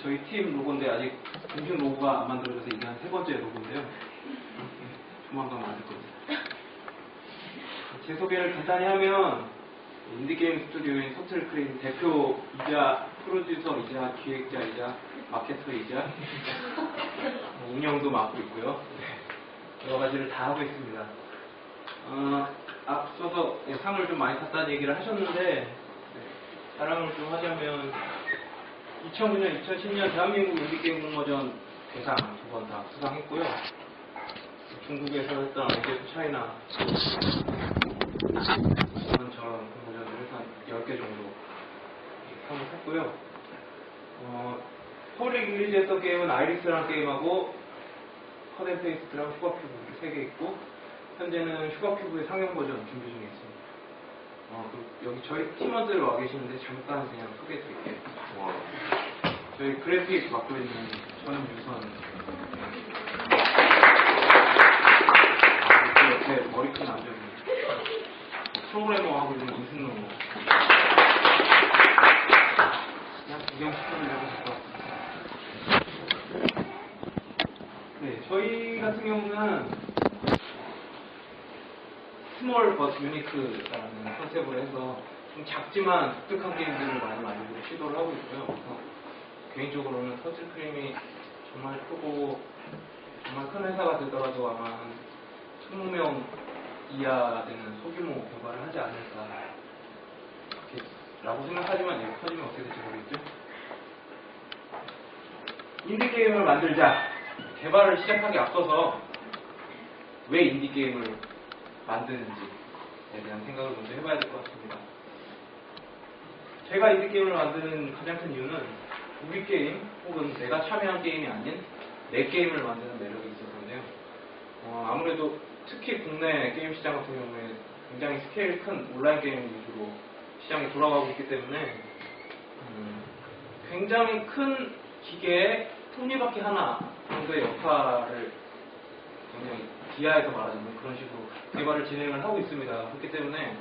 저희 팀 로고인데 아직 공식 로고가 안 만들어져서 이게 한 3번째 로고인데요. 조만간 만들 겁니다. 제 소개를 간단히 하면 인디게임 스튜디오인 서틀크림 대표이자 프로듀서이자 기획자이자 마케터이자 운영도 맡고 있고요. 여러 가지를 다 하고 있습니다. 앞서서 상을 좀 많이 탔다는 얘기를 하셨는데 자랑을 좀 하자면 2009년, 2010년 대한민국 인디게임 공모전 대상 2번 다 수상했고요. 중국에서 했던 아이디어 차이나 저런 공모전을 해서 한 10개 정도 상을 탔고요. 서울에 릴리즈했던 게임은 아이리스라는 게임하고 컷앤페이스트랑 슈가큐브 3개 있고 현재는 슈가큐브의 상영 버전 준비 중에 있습니다. 여기 저희 팀원들 와 계시는데 잠깐 그냥 소개해 드릴게요. 저희 그래픽 맡고 있는 전유선 옆에 머리 큰 남자입니다. 프로그래머 하고 있는 이승로 그냥 구경시켜주려고 왔습니다. 네, 저희 같은 경우는 스몰 버트 유니크라는 컨셉으로 해서 좀 작지만 독특한 게임들을 많이 만들고 시도를 하고 있고요. 그래서 개인적으로는 서틀크림이 정말 크고 정말 큰 회사가 되더라도 아마 한 20명 이하 되는 소규모 개발을 하지 않을까 라고 생각하지만 이렇게 커지면 어떻게 될지 모르겠죠. 인디게임을 만들자 개발을 시작하기 앞서서 왜 인디게임을 만드는지에 대한 생각을 먼저 해봐야 될 것 같습니다. 제가 인디게임을 만드는 가장 큰 이유는 우리 게임 혹은 내가 참여한 게임이 아닌 내 게임을 만드는 매력이 있어서인데요. 아무래도 특히 국내 게임 시장 같은 경우에 굉장히 스케일 큰 온라인 게임 위주로 시장이 돌아가고 있기 때문에 굉장히 큰 기계의 톱니바퀴 하나 정도의 역할을 굉장히 기하에서 말하자면 그런 식으로 개발을 진행을 하고 있습니다. 그렇기 때문에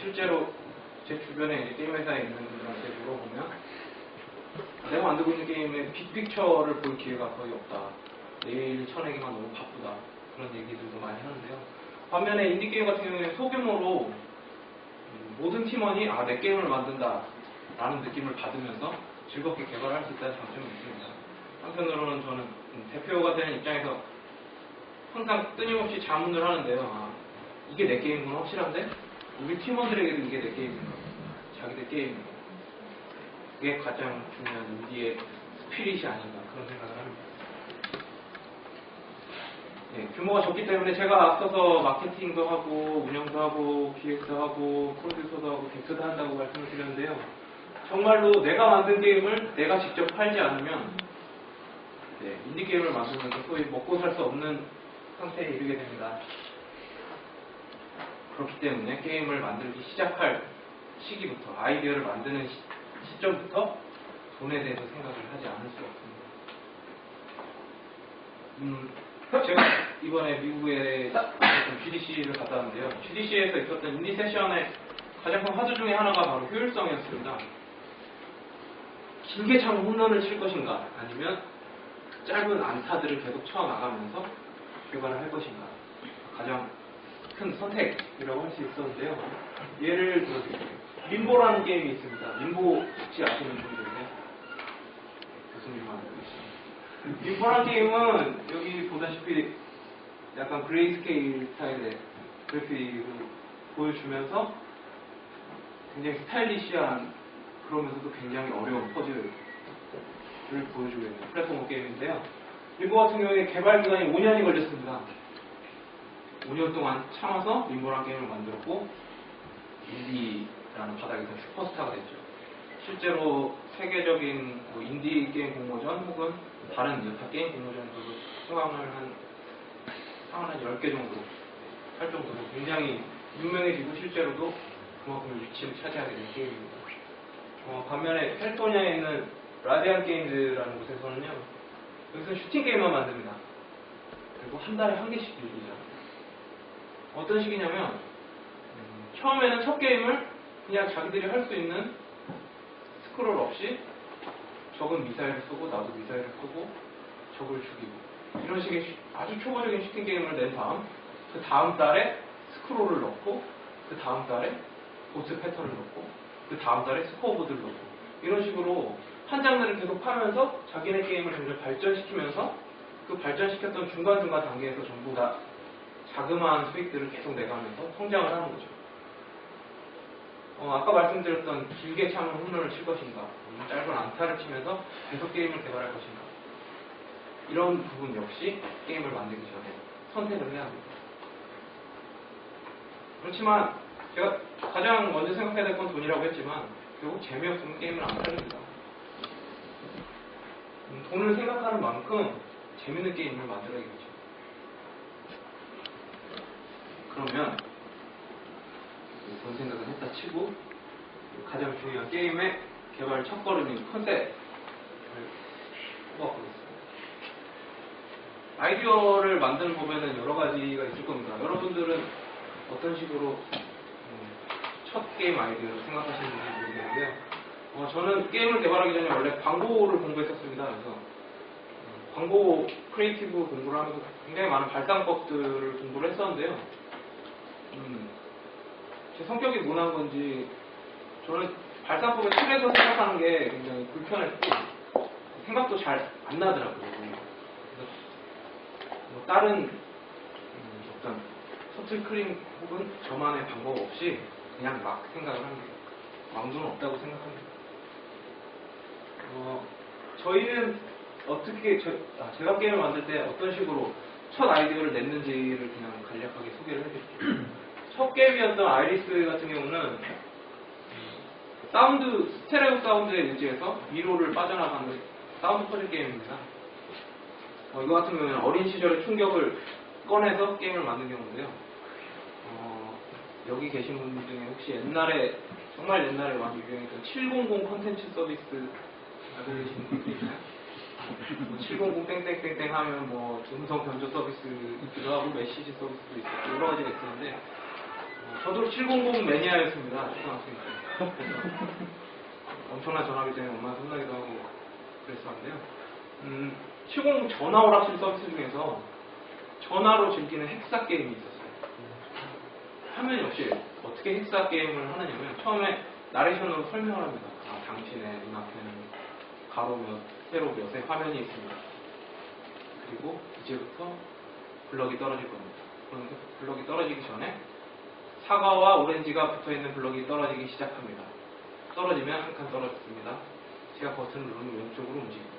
실제로 제 주변에 이제 게임 회사에 있는 분들한테 물어보면 내가 만들고 있는 게임의 빅픽처를 볼 기회가 거의 없다. 내일 쳐내기만 너무 바쁘다. 그런 얘기들도 많이 하는데요. 반면에 인디게임 같은 경우에는 소규모로 모든 팀원이 내 게임을 만든다 라는 느낌을 받으면서 즐겁게 개발할 수 있다는 장점이 있습니다. 한편으로는 저는 대표가 되는 입장에서 항상 끊임없이 자문을 하는데요. 이게 내 게임인 건 확실한데 우리 팀원들에게도 이게 내 게임인 거 자기들 게임인 거 그게 가장 중요한 인디의 스피릿이 아닌가 그런 생각을 합니다. 네, 규모가 적기 때문에 제가 앞서서 마케팅도 하고 운영도 하고 기획도 하고 프로듀서도 하고 대표도 한다고 말씀을 드렸는데요. 정말로 내가 만든 게임을 내가 직접 팔지 않으면 인디게임을 만들면서 소위 먹고 살 수 없는 상태에 이르게 됩니다. 그렇기 때문에 게임을 만들기 시작할 시기부터 아이디어를 만드는 시점부터 돈에 대해서 생각을 하지 않을 수 없습니다. 제가 이번에 미국에 GDC를 갔다 왔는데요. GDC에서 있었던 인디 세션의 가장 큰 화두 중에 하나가 바로 효율성이었습니다. 길게 차면 홈런을 칠 것인가 아니면 짧은 안타들을 계속 쳐나가면서 개발을 할 것인가 가장 큰 선택이라고 할 수 있었는데요. 예를 들어드릴게요. 림보라는 게임이 있습니다. 림보 혹시 아시는 분들이요? 무슨 일만 알고 계시죠? 림보라는 게임은 여기 보다시피 약간 그레이스케일 스타일의 그래픽을 보여주면서 굉장히 스타일리시한 그러면서도 굉장히 어려운 퍼즐을 보여주고 있는 플랫포머 게임인데요. 림보 같은 경우에 개발 기간이 5년이 걸렸습니다. 5년 동안 참아서 림보라는 게임을 만들었고 인디라는 바닥에서 슈퍼스타가 됐죠. 실제로 세계적인 인디 게임 공모전 혹은 다른 여타 게임 공모전에서도 수상을 한 10개 정도 할 정도로 굉장히 유명해지고 실제로도 그만큼 위치를 차지하게 된 게임입니다. 반면에 캘리포니아에 있는 라디안 게임즈라는 곳에서는요, 여기서 슈팅 게임만 만듭니다. 그리고 한 달에 1개씩 빌리죠. 어떤 식이냐면 처음에는 첫 게임을 그냥 자기들이 할 수 있는 스크롤 없이 적은 미사일을 쏘고 나도 미사일을 쏘고 적을 죽이고 이런 식의 아주 초보적인 슈팅 게임을 낸 다음 그 다음 달에 스크롤을 넣고 그 다음 달에 보스 패턴을 넣고 그 다음 달에 스코어보드를 넣고 이런 식으로 한 장르를 계속 파면서 자기네 게임을 점점 발전시키면서 그 발전시켰던 중간중간 단계에서 전부 다 자그마한 수익들을 계속 내가면서 성장을 하는 거죠. 아까 말씀드렸던 길게 참은 홈런을 칠 것인가, 짧은 안타를 치면서 계속 게임을 개발할 것인가, 이런 부분 역시 게임을 만들기 전에 선택을 해야 합니다. 그렇지만 제가 가장 먼저 생각해야 될 건 돈이라고 했지만 결국 재미없으면 게임을 안 살립니다. 돈을 생각하는 만큼 재밌는 게임을 만들어야겠죠. 그러면 돈 생각은 했다 치고 가장 중요한 게임의 개발 첫걸음인 컨셉을 뽑아보겠습니다. 아이디어를 만드는 법에는 여러 가지가 있을 겁니다. 여러분들은 어떤 식으로 첫 게임 아이디어를 생각하시는지 모르겠는데요. 저는 게임을 개발하기 전에 원래 광고를 공부했었습니다. 그래서 광고 크리에이티브 공부를 하면서 굉장히 많은 발상법들을 공부를 했었는데요. 제 성격이 모난 건지 저는 발상법의 틀에서 생각하는 게 굉장히 불편했고 생각도 잘 안 나더라고요. 그래서 다른 어떤 서틀클링 혹은 저만의 방법 없이 그냥 막 생각을 합니다. 왕도는 없다고 생각합니다. 저희는 어떻게 제가 게임을 만들 때 어떤 식으로 첫 아이디어를 냈는지를 그냥 간략하게 소개를 해드릴게요. 첫 게임이었던 아이리스 같은 경우는 스테레오 사운드에 의지해서 미로를 빠져나가는 사운드 퍼즐 게임입니다. 이거 같은 경우는 어린 시절의 충격을 꺼내서 게임을 만든 경우인데요. 여기 계신 분 중에 혹시 옛날에 정말 옛날에 많이 유행했던 700 컨텐츠 서비스 알고 계시는 분들 있나요? 700 땡땡땡땡 하면 뭐 음성 변조 서비스 있기도 하고 메시지 서비스도 있었고 여러 가지가 있었는데 저도 700 매니아였습니다. 초등학생 때. 엄청난 전화기 때문에 엄마한테 혼나기도 하고 그랬었는데요. 700 전화 오락실 서비스 중에서 전화로 즐기는 헥사 게임이 있었어요. 화면이 없이 어떻게 헥사 게임을 하느냐면 처음에 나레이션으로 설명을 합니다. 당신의 눈앞에는 가로 몇, 세로 몇의 화면이 있습니다. 그리고 이제부터 블럭이 떨어질 겁니다. 그런데 블럭이 떨어지기 전에 사과와 오렌지가 붙어있는 블럭이 떨어지기 시작합니다. 떨어지면 한 칸 떨어졌습니다. 제가 버튼을 누르면 왼쪽으로 움직입니다.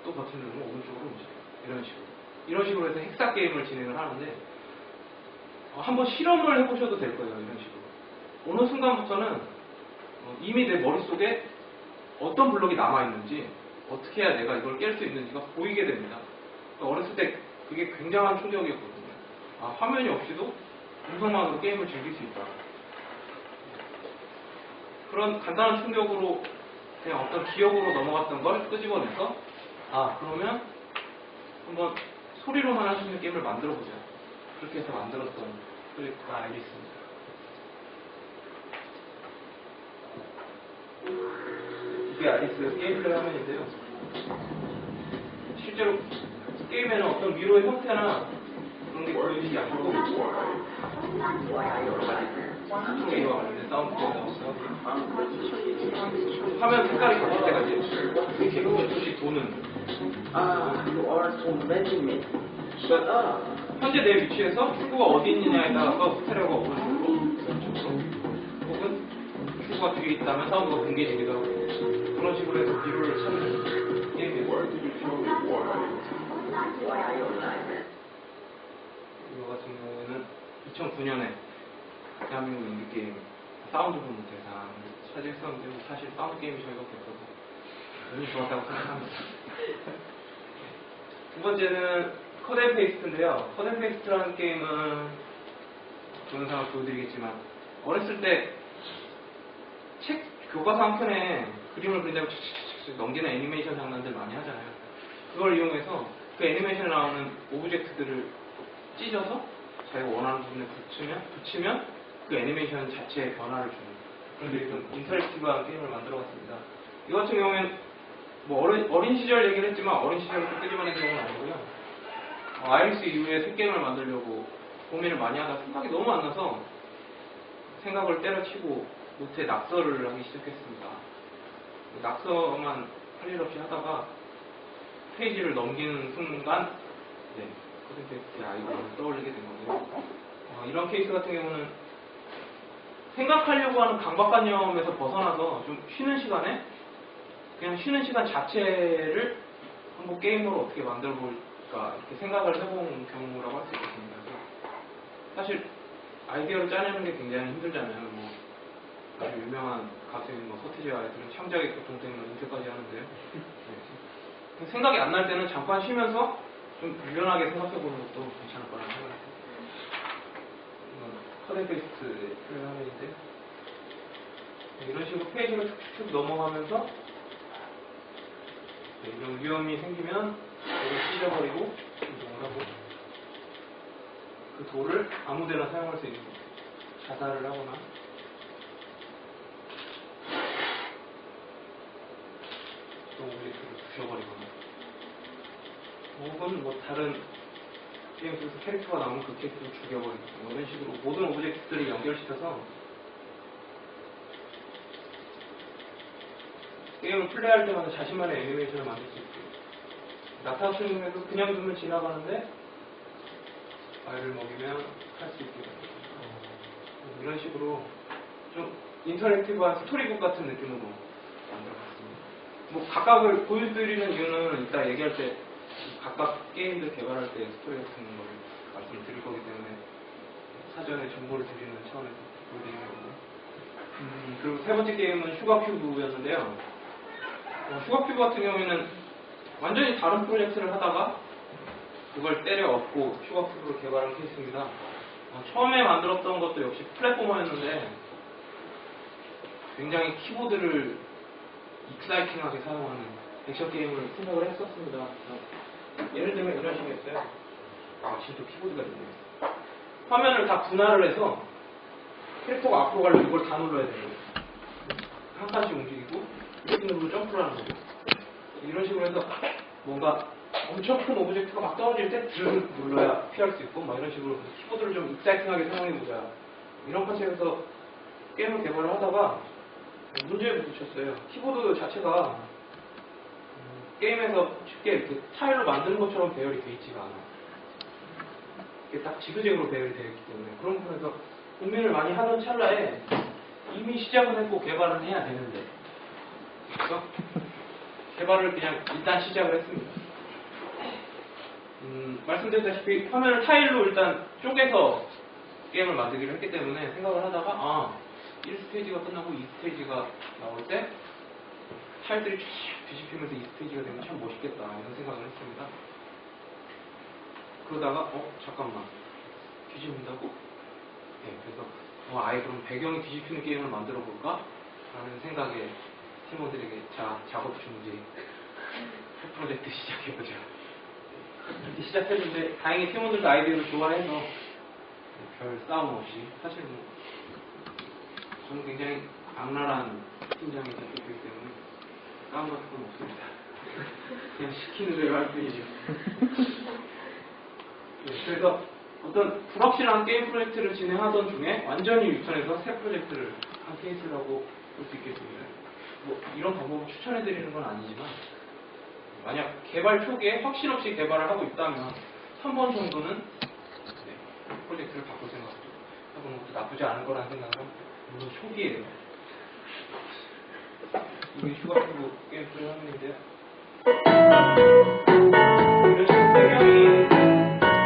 또 버튼을 누르면 오른쪽으로 움직여요. 이런 식으로 해서 헥사 게임을 진행을 하는데 한번 실험을 해보셔도 될 거예요. 이런 식으로. 어느 순간부터는 이미 내 머릿속에 어떤 블럭이 남아있는지 어떻게 해야 내가 이걸 깰 수 있는지가 보이게 됩니다. 어렸을 때 그게 굉장한 충격이었거든요. 화면이 없이도 음성만으로 게임을 즐길 수 있다. 그런 간단한 충격으로 그냥 어떤 기억으로 넘어갔던 걸 끄집어내서 그러면 한번 소리로만 할 수 있는 게임을 만들어보자. 그렇게 해서 만들었던 프로젝트가 아이리스입니다. 이게 아이리스 게임플레이 화면인데요. 실제로 게임에는 어떤 위로의 형태나 그런 게 보여지지 않고 스토리와 관련된 사운드가 나오고요. 화면 색깔이 바뀔 때가 이렇게 조금씩 도는 현재 내 위치에서 축구가 어디 있느냐에 따라서 스테레오가 오른쪽으로 왼쪽으로 혹은 축구가 뒤에 있다면 사운드가 뭉개지기도 하고 그런 식으로 해서 비로를 찾는 게임이에요. 이거 같은 경우에는 2009년에 대한민국 인디게임 사운드 부문 대상을 차지했었는데 사실 사운드 게임이 저희가 없어서 너무 좋았다고 생각합니다. 두 번째는 컷앤페이스트인데요. 컷앤페이스트라는 게임은 동영상을 보여드리겠지만 어렸을 때 책 교과서 한 편에 그림을 그린다고 착착착 넘기는 애니메이션 장난들 많이 하잖아요. 그걸 이용해서 그 애니메이션에 나오는 오브젝트들을 찢어서 자기가 원하는 부분에 붙이면 그 애니메이션 자체의 변화를 주는 그런 좀 인터랙티브한 게임을 만들어봤습니다. 이 같은 경우에는 뭐 어린 시절 얘기를 했지만 어린 시절부터 끄집어낸 경우는 아니고요. 아이리스 이후에 새 게임을 만들려고 고민을 많이 하다 생각이 너무 안 나서 생각을 때려치고 노트에 낙서를 하기 시작했습니다. 낙서만 할 일 없이 하다가 페이지를 넘기는 순간 퍼센테이스트의 아이디어를 떠올리게 된 거고요. 이런 케이스 같은 경우는 생각하려고 하는 강박관념에서 벗어나서 좀 쉬는 시간에 그냥 쉬는 시간 자체를 한번 게임으로 어떻게 만들어 볼까 이렇게 생각을 해본 경우라고 할 수 있겠습니다. 사실 아이디어를 짜내는 게 굉장히 힘들잖아요. 뭐 아주 유명한 가수인 서태지 아이들은 창작의 교통tem을 인쇄까지 하는데요. 생각이 안 날 때는 잠깐 쉬면서 좀 유연하게 생각해보는 것도 괜찮을 거라고 생각합니다. 이건 컷앤페이스트의 표현 화면인데 이런 식으로 페이지를 툭툭 넘어가면서 이런 위험이 생기면 돌을 찢어버리고 이동을 하고 그 돌을 아무데나 사용할 수 있는 자살을 하거나 또 오브젝트를 부셔버리거나 혹은 뭐 다른 게임 속에서 캐릭터가 나오면 그 캐릭터를 죽여버리고 이런 식으로 모든 오브젝트들을 연결시켜서 게임을 플레이할 때마다 자신만의 애니메이션을 만들 수 있고 낙타수님에서 그냥 두면 지나가는데 과일을 먹이면 할 수 있게 됩니다. 이런 식으로 좀 인터랙티브한 스토리북 같은 느낌으로 만들어봤습니다. 뭐 각각을 보여드리는 이유는 이따 얘기할 때 각각 게임들 개발할 때 스토리 같은 걸 말씀을 드릴 거기 때문에 사전에 정보를 드리는 차원에서 보여드리는 거고 그리고 세 번째 게임은 슈가큐브였는데요. 슈가큐브 같은 경우에는 완전히 다른 프로젝트를 하다가 그걸 때려 엎고 슈가큐브를 개발한 케이스입니다. 처음에 만들었던 것도 역시 플랫포머였는데 굉장히 키보드를 익사이팅하게 사용하는 액션 게임을 생각을 했었습니다. 예를 들면 이런 식이었어요. 진짜 키보드가 있네요. 화면을 다 분할을 해서 캐릭터가 앞으로 가려면 이걸 다 눌러야 돼요. 한 칸씩 움직이고 이렇게 누르면 점프를 하는 거고 이런 식으로 해서 뭔가 엄청 큰 오브젝트가 막 떨어질 때 드 눌러야 피할 수 있고 막 이런 식으로 키보드를 좀 익사이팅하게 사용해보자 이런 컨셉에서 게임을 개발을 하다가 문제에 부딪혔어요. 키보드 자체가 게임에서 쉽게 이렇게 타일로 만드는 것처럼 배열이 되어 있지가 않아요. 이게 딱 지그재그로 배열이 되어 있기 때문에 그런 부분에서 고민을 많이 하던 찰나에 이미 시작을 했고 개발을 해야 되는데 그래서 개발을 그냥 일단 시작을 했습니다. 말씀드렸다시피 화면을 타일로 일단 쪼개서 게임을 만들기로 했기 때문에 생각을 하다가 1스테이지가 끝나고 2스테이지가 나올 때 타일들이 쫙 뒤집히면서 2스테이지가 되면 참 멋있겠다 이런 생각을 했습니다. 그러다가 잠깐만 뒤집힌다고? 네, 그래서 아예 그럼 배경이 뒤집히는 게임을 만들어 볼까? 라는 생각에 팀원들에게 작업 중지 프로젝트 시작해보자 이렇게 시작했는데 다행히 팀원들도 아이디어를 좋아해서 별 싸움 없이 사실 저는 굉장히 악랄한 팀장이 됐기 때문에 싸움 같은 건 없습니다. 그냥 시키는 대로 할 뿐이죠. 그래서 어떤 불확실한 게임 프로젝트를 진행하던 중에 완전히 유턴해서 새 프로젝트를 한 케이스라고 볼 수 있겠습니다. 뭐 이런 방법을 추천해드리는 건 아니지만 만약 개발 초기에 확신 없이 개발을 하고 있다면 3번 정도는 프로젝트를 바꿀 생각도 해보는 것도 나쁘지 않은 거라는 생각은 물론 초기에요. 이게 슈가큐브 게임 프로 화면인데요. 이런 식으로 배경이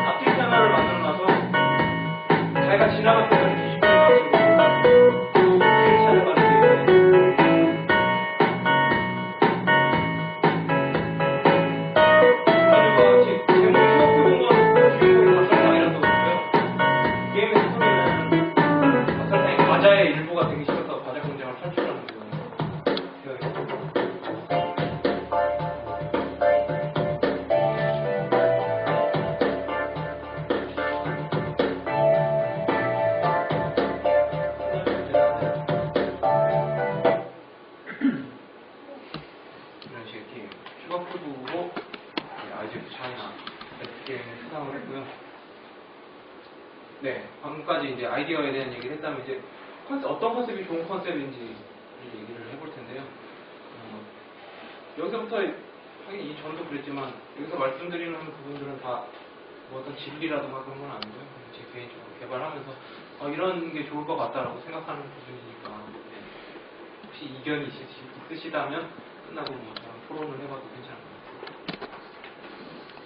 앞뒤 패널을 만들어놔서 자기가 지나갈 때까지 뒤집히는 방식으로 길을 찾아가는 게임이에요. 과자의 일부가 되기 싫어서 과자 공장을 탈출하는 거예요. 제목으로 아이즈 오브 차이나 게임을 수상을 했고요. 네, 방금까지 이제 아이디어에 대한 얘기를 했다면 이제 어떤 컨셉이 좋은 컨셉인지 얘기를 해볼 텐데요. 여기서부터 하긴 이전도 그랬지만 여기서 말씀드리는 부분들은 다 뭐 어떤 진리라든가 그런 건 아니고요. 제 개인적으로 개발하면서 이런 게 좋을 것 같다라고 생각하는 부분이니까 네. 혹시 이견이 있으시다면 끝나고 뭐 저랑 토론을 해봐도 괜찮을 것 같아요.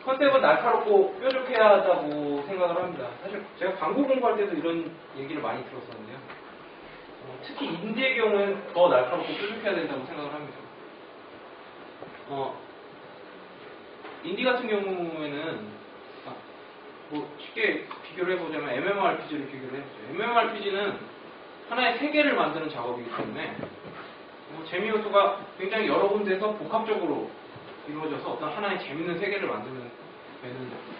컨셉은 날카롭고 뾰족해야 한다고 생각을 합니다. 사실 제가 광고 공부할 때도 이런 얘기를 많이 들었었는데요. 특히 인디의 경우에는 더 날카롭고 뾰족해야 된다고 생각을 합니다. 인디 같은 경우에는 뭐 쉽게 비교를 해보자면 MMORPG를 비교를 해보죠. MMORPG는 하나의 세계를 만드는 작업이기 때문에 재미 요소가 굉장히 여러 군데에서 복합적으로 이루어져서 어떤 하나의 재밌는 세계를 만드는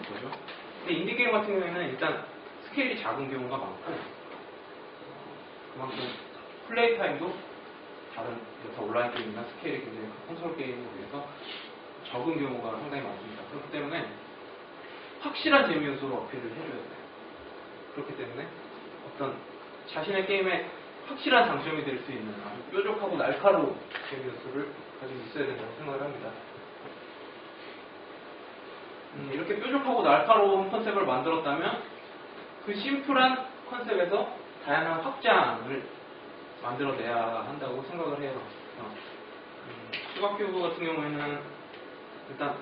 거죠. 근데 인디 게임 같은 경우에는 일단 스케일이 작은 경우가 많고 그만큼 플레이 타임도 다른 여타 온라인 게임이나 스케일이 굉장히 콘솔 게임에 비해서 적은 경우가 상당히 많습니다. 그렇기 때문에 확실한 재미 요소로 어필을 해줘야 돼요. 그렇기 때문에 어떤 자신의 게임에 확실한 장점이 될 수 있는 아주 뾰족하고 날카로운 재미 요소를 가지고 있어야 된다고 생각을 합니다. 이렇게 뾰족하고 날카로운 컨셉을 만들었다면 그 심플한 컨셉에서 다양한 확장을 만들어내야 한다고 생각을 해요. 슈가큐브 같은 경우에는 일단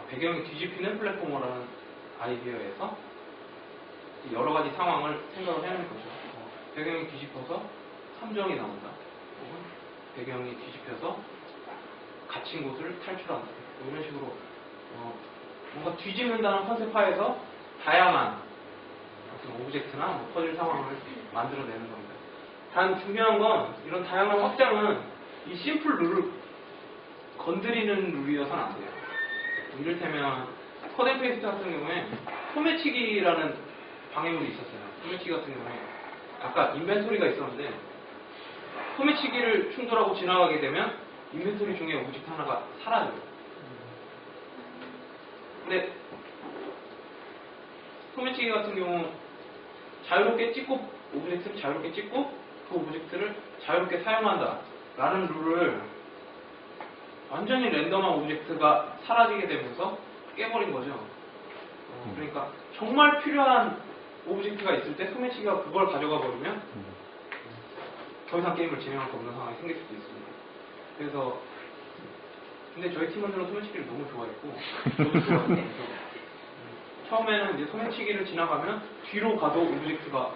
배경이 뒤집히는 플랫포머라는 아이디어에서 여러 가지 상황을 생각을 해야 하는 거죠. 배경이 뒤집혀서 함정이 나온다. 혹은 배경이 뒤집혀서 갇힌 곳을 탈출한다. 이런 식으로 뭔가 뒤집는다는 컨셉 하에서 다양한 어떤 오브젝트나 퍼즐 상황을 만들어내는 겁니다. 단 중요한 건 이런 다양한 확장은 이 심플 룰을 건드리는 룰이어서는 안 돼요. 이를테면 컷앤페이스트 같은 경우에 소매치기라는 방해물이 있었어요. 소매치기 같은 경우에 아까 인벤토리가 있었는데 소매치기를 충돌하고 지나가게 되면 인벤토리 중에 오브젝트 하나가 사라져요. 근데 소매치기 같은 경우 자유롭게 찍고 오브젝트를 자유롭게 찍고 그 오브젝트를 자유롭게 사용한다 라는 룰을 완전히 랜덤한 오브젝트가 사라지게 되면서 깨버린 거죠. 그러니까 정말 필요한 오브젝트가 있을 때 소매치기가 그걸 가져가 버리면 더 이상 게임을 진행할 수 없는 상황이 생길 수도 있습니다. 그래서 근데 저희 팀원들은 소매치기를 너무 좋아했고 저도 좋아했고 처음에는 이제 소매치기를 지나가면 뒤로 가도 오브젝트가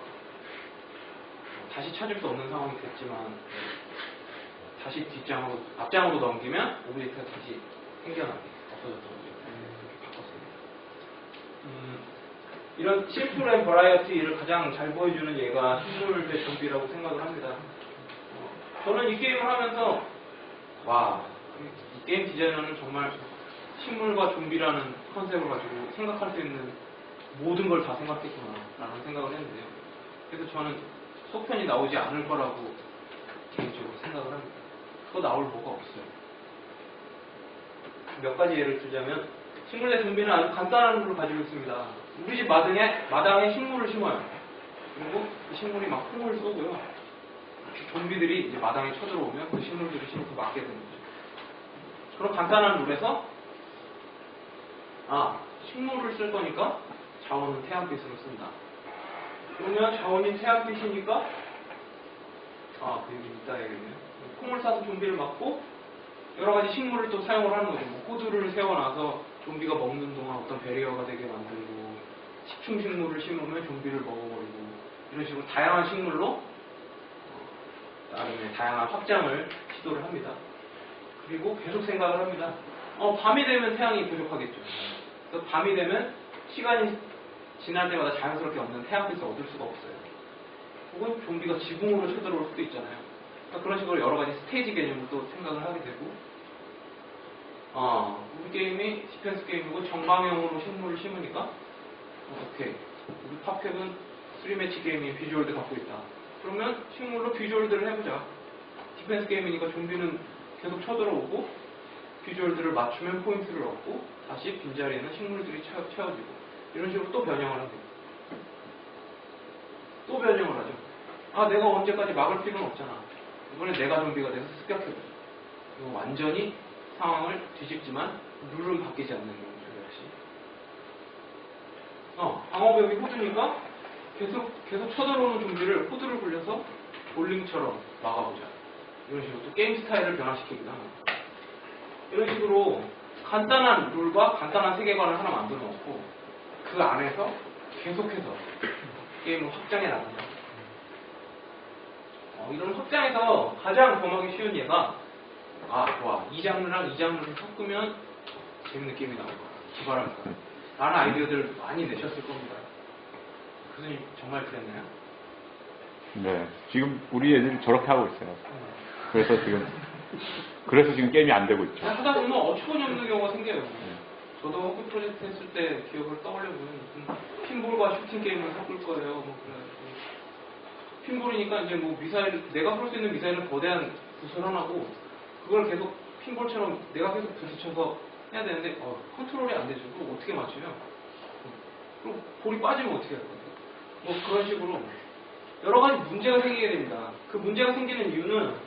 다시 찾을 수 없는 상황이 됐지만 다시 앞장으로 넘기면 오브젝트가 다시 생겨나게 없어졌던 거죠. 그렇게 바꿨습니다. 이런 심플 앤 버라이어티를 가장 잘 보여주는 예가 식물 대 좀비라고 생각을 합니다. 저는 이 게임을 하면서 이 게임 디자이너는 정말 식물과 좀비라는 컨셉을 가지고 생각할 수 있는 모든 걸 다 생각했구나 라는 생각을 했는데요. 그래서 저는 속편이 나오지 않을 거라고 개인적으로 생각을 합니다. 그거 나올 뭐가 없어요. 몇 가지 예를 들자면 식물 대 좀비는 아주 간단한 룰을 가지고 있습니다. 우리 집 마당에 식물을 심어요. 그리고 그 식물이 막 콩을 쏘고요. 좀비들이 이제 마당에 쳐들어오면 그 식물들을 심어서 맞게 되는 거죠. 그런 간단한 룰에서 식물을 쓸 거니까 자원은 태양빛으로 쓴다. 그러면 자원이 태양빛이니까 그 얘기 이따 해야겠네요. 콩을 싸서 좀비를 막고 여러 가지 식물을 또 사용을 하는 거죠. 호두를 세워놔서 좀비가 먹는 동안 어떤 배리어가 되게 만들고 식충식물을 심으면 좀비를 먹어버리고 이런 식으로 다양한 식물로 나름의 다양한 확장을 시도를 합니다. 그리고 계속 생각을 합니다. 밤이 되면 태양이 부족하겠죠. 그래서 밤이 되면 시간이 지날 때마다 자연스럽게 얻는 태양빛을 얻을 수가 없어요. 혹은 좀비가 지붕으로 쳐들어올 수도 있잖아요. 그러니까 그런 식으로 여러 가지 스테이지 개념을 또 생각을 하게 되고 우리 게임이 디펜스 게임이고 정방형으로 식물을 심으니까 오케이. 우리 팝캡은 3매치 게임이 비주얼도 갖고 있다. 그러면 식물로 비주얼들을 해보자. 디펜스 게임이니까 좀비는 계속 쳐들어오고 비주얼들을 맞추면 포인트를 얻고 다시 빈자리에는 식물들이 채워지고 이런 식으로 또 변형을 하고 또 변형을 하죠. 아, 내가 언제까지 막을 필요는 없잖아. 이번에 내가 좀비가 돼서 습격해버려. 이거 완전히 상황을 뒤집지만 룰은 바뀌지 않는 거죠, 역시. 방어벽이 호드니까 계속 쳐들어오는 좀비를 호드를 굴려서 볼링처럼 막아보자. 이런 식으로 또 게임 스타일을 변화시키기도 합니다. 이런 식으로 간단한 룰과 간단한 세계관을 하나 만들어 놓고 그 안에서 계속해서 게임을 확장해 나간다. 이런 확장에서 가장 범하기 쉬운 예가 좋아. 이 장르랑 이 장르를 섞으면 재밌는 게임이 나올 거야. 기발할 거야. 라는 아이디어들 많이 내셨을 겁니다. 교수님 정말 그랬나요? 네. 지금 우리 애들이 저렇게 하고 있어요. 그래서 지금 게임이 안 되고 있죠. 하다 보면 어처구니 없는 경우가 생겨요. 저도 허브 프로젝트 했을 때 기억을 떠올려보면 핀볼과 슈팅 게임을 섞을 거예요. 그래가지고 핀볼이니까 이제 미사일, 내가 쏠 수 있는 미사일은 거대한 구슬 하나고 그걸 계속 핀볼처럼 내가 계속 부딪혀서 해야 되는데 컨트롤이 안 되죠. 그럼 어떻게 맞추냐? 그럼 볼이 빠지면 어떻게 할 거예요? 그런 식으로 여러 가지 문제가 생기게 됩니다. 그 문제가 생기는 이유는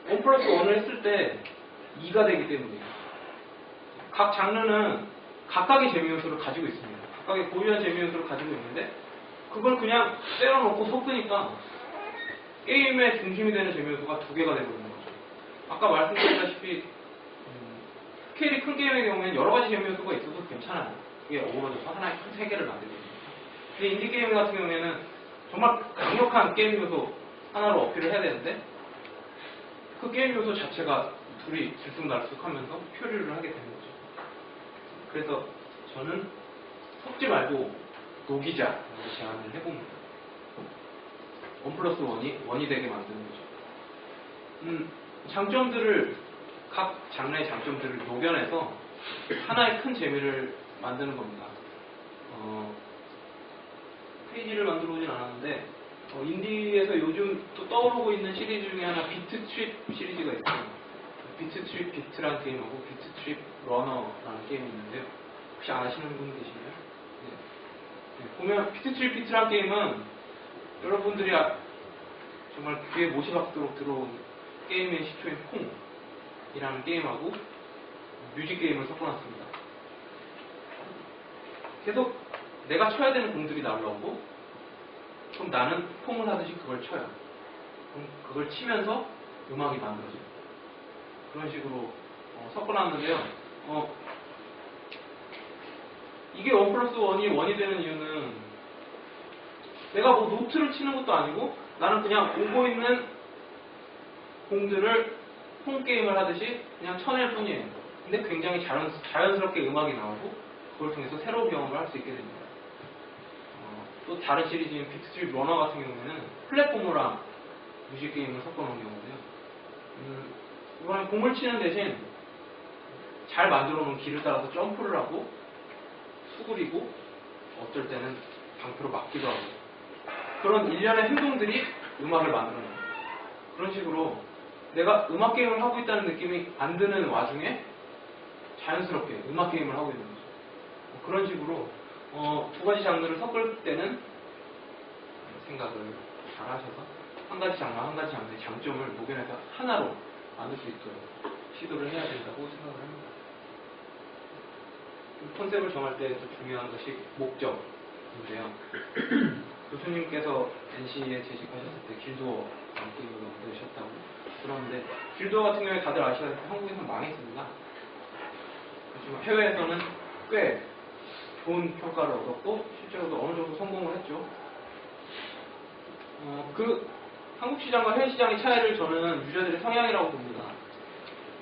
1+1을 했을 때 2가 되기 때문이에요. 각 장르는 각각의 재미 요소를 가지고 있습니다. 각각의 고유한 재미 요소를 가지고 있는데 그걸 그냥 때려놓고 섞으니까 게임의 중심이 되는 재미 요소가 2개가 되버리는 거죠. 아까 말씀드렸다시피 스케일이 큰 게임의 경우에는 여러 가지 재미 요소가 있어도 괜찮아요. 그게 어우러져서 하나의 큰 세계를 만들거든요. 근데 인디 게임 같은 경우에는 정말 강력한 게임 요소 하나로 어필을 해야 되는데 그 게임 요소 자체가 둘이 들쑥날쑥하면서 표류를 하게 되는 거죠. 그래서 저는 섞지 말고 녹이자라고 제안을 해봅니다. 1+1이 되게 만드는 거죠. 각 장르의 장점들을 녹여내서 하나의 큰 재미를 만드는 겁니다. 페이지를 만들어 오진 않았는데 인디에서 요즘 또 떠오르고 있는 시리즈 중에 하나 비트트립 시리즈가 있어요. 비트트립 비트라는 게임하고 비트트립 러너라는 게임이 있는데요. 혹시 아시는 분 계신가요? 네. 보면 비트트립 비트라는 게임은 여러분들이 정말 귀에 못이 박도록 들어온 게임의 시초인 콩이라는 게임하고 뮤직 게임을 섞어놨습니다. 계속 내가 쳐야 되는 공들이 날라오고 그럼 나는 콩을 하듯이 그걸 쳐요. 그럼 그걸 치면서 음악이 만들어져요. 그런 식으로 섞어놨는데요. 이게 1+1이 되는 이유는 내가 노트를 치는 것도 아니고 나는 그냥 오고 있는 공들을 홈게임을 하듯이 그냥 쳐낼 뿐이에요. 근데 굉장히 자연스럽게 음악이 나오고 그걸 통해서 새로운 경험을 할 수 있게 됩니다. 또 다른 시리즈인 비트트립 러너 같은 경우에는 플랫포머랑 뮤직 게임을 섞어놓은 경우인데요. 이번엔 공을 치는 대신 잘 만들어놓은 길을 따라서 점프를 하고 수그리고 어떨 때는 방패로 막기도 하고 그런 일련의 행동들이 음악을 만들어내요. 그런 식으로 내가 음악 게임을 하고 있다는 느낌이 안 드는 와중에 자연스럽게 음악 게임을 하고 있는 거죠. 그런 식으로 두 가지 장르를 섞을 때는 생각을 잘 하셔서 한 가지 장르와 한 가지 장르의 장점을 녹여내서 하나로 만들 수 있도록 시도를 해야 된다고 생각을 합니다. 컨셉을 정할 때 또 중요한 것이 목적인데요. 교수님께서 NC에 재직하셨을 때 길드워 게임을 만드셨다고 들었는데 길드워 같은 경우에 다들 아시다시피 한국에서는 망했습니다. 하지만 해외에서는 꽤 좋은 평가를 얻었고 실제로도 어느 정도 성공을 했죠. 그 한국 시장과 해외 시장의 차이를 저는 유저들의 성향이라고 봅니다.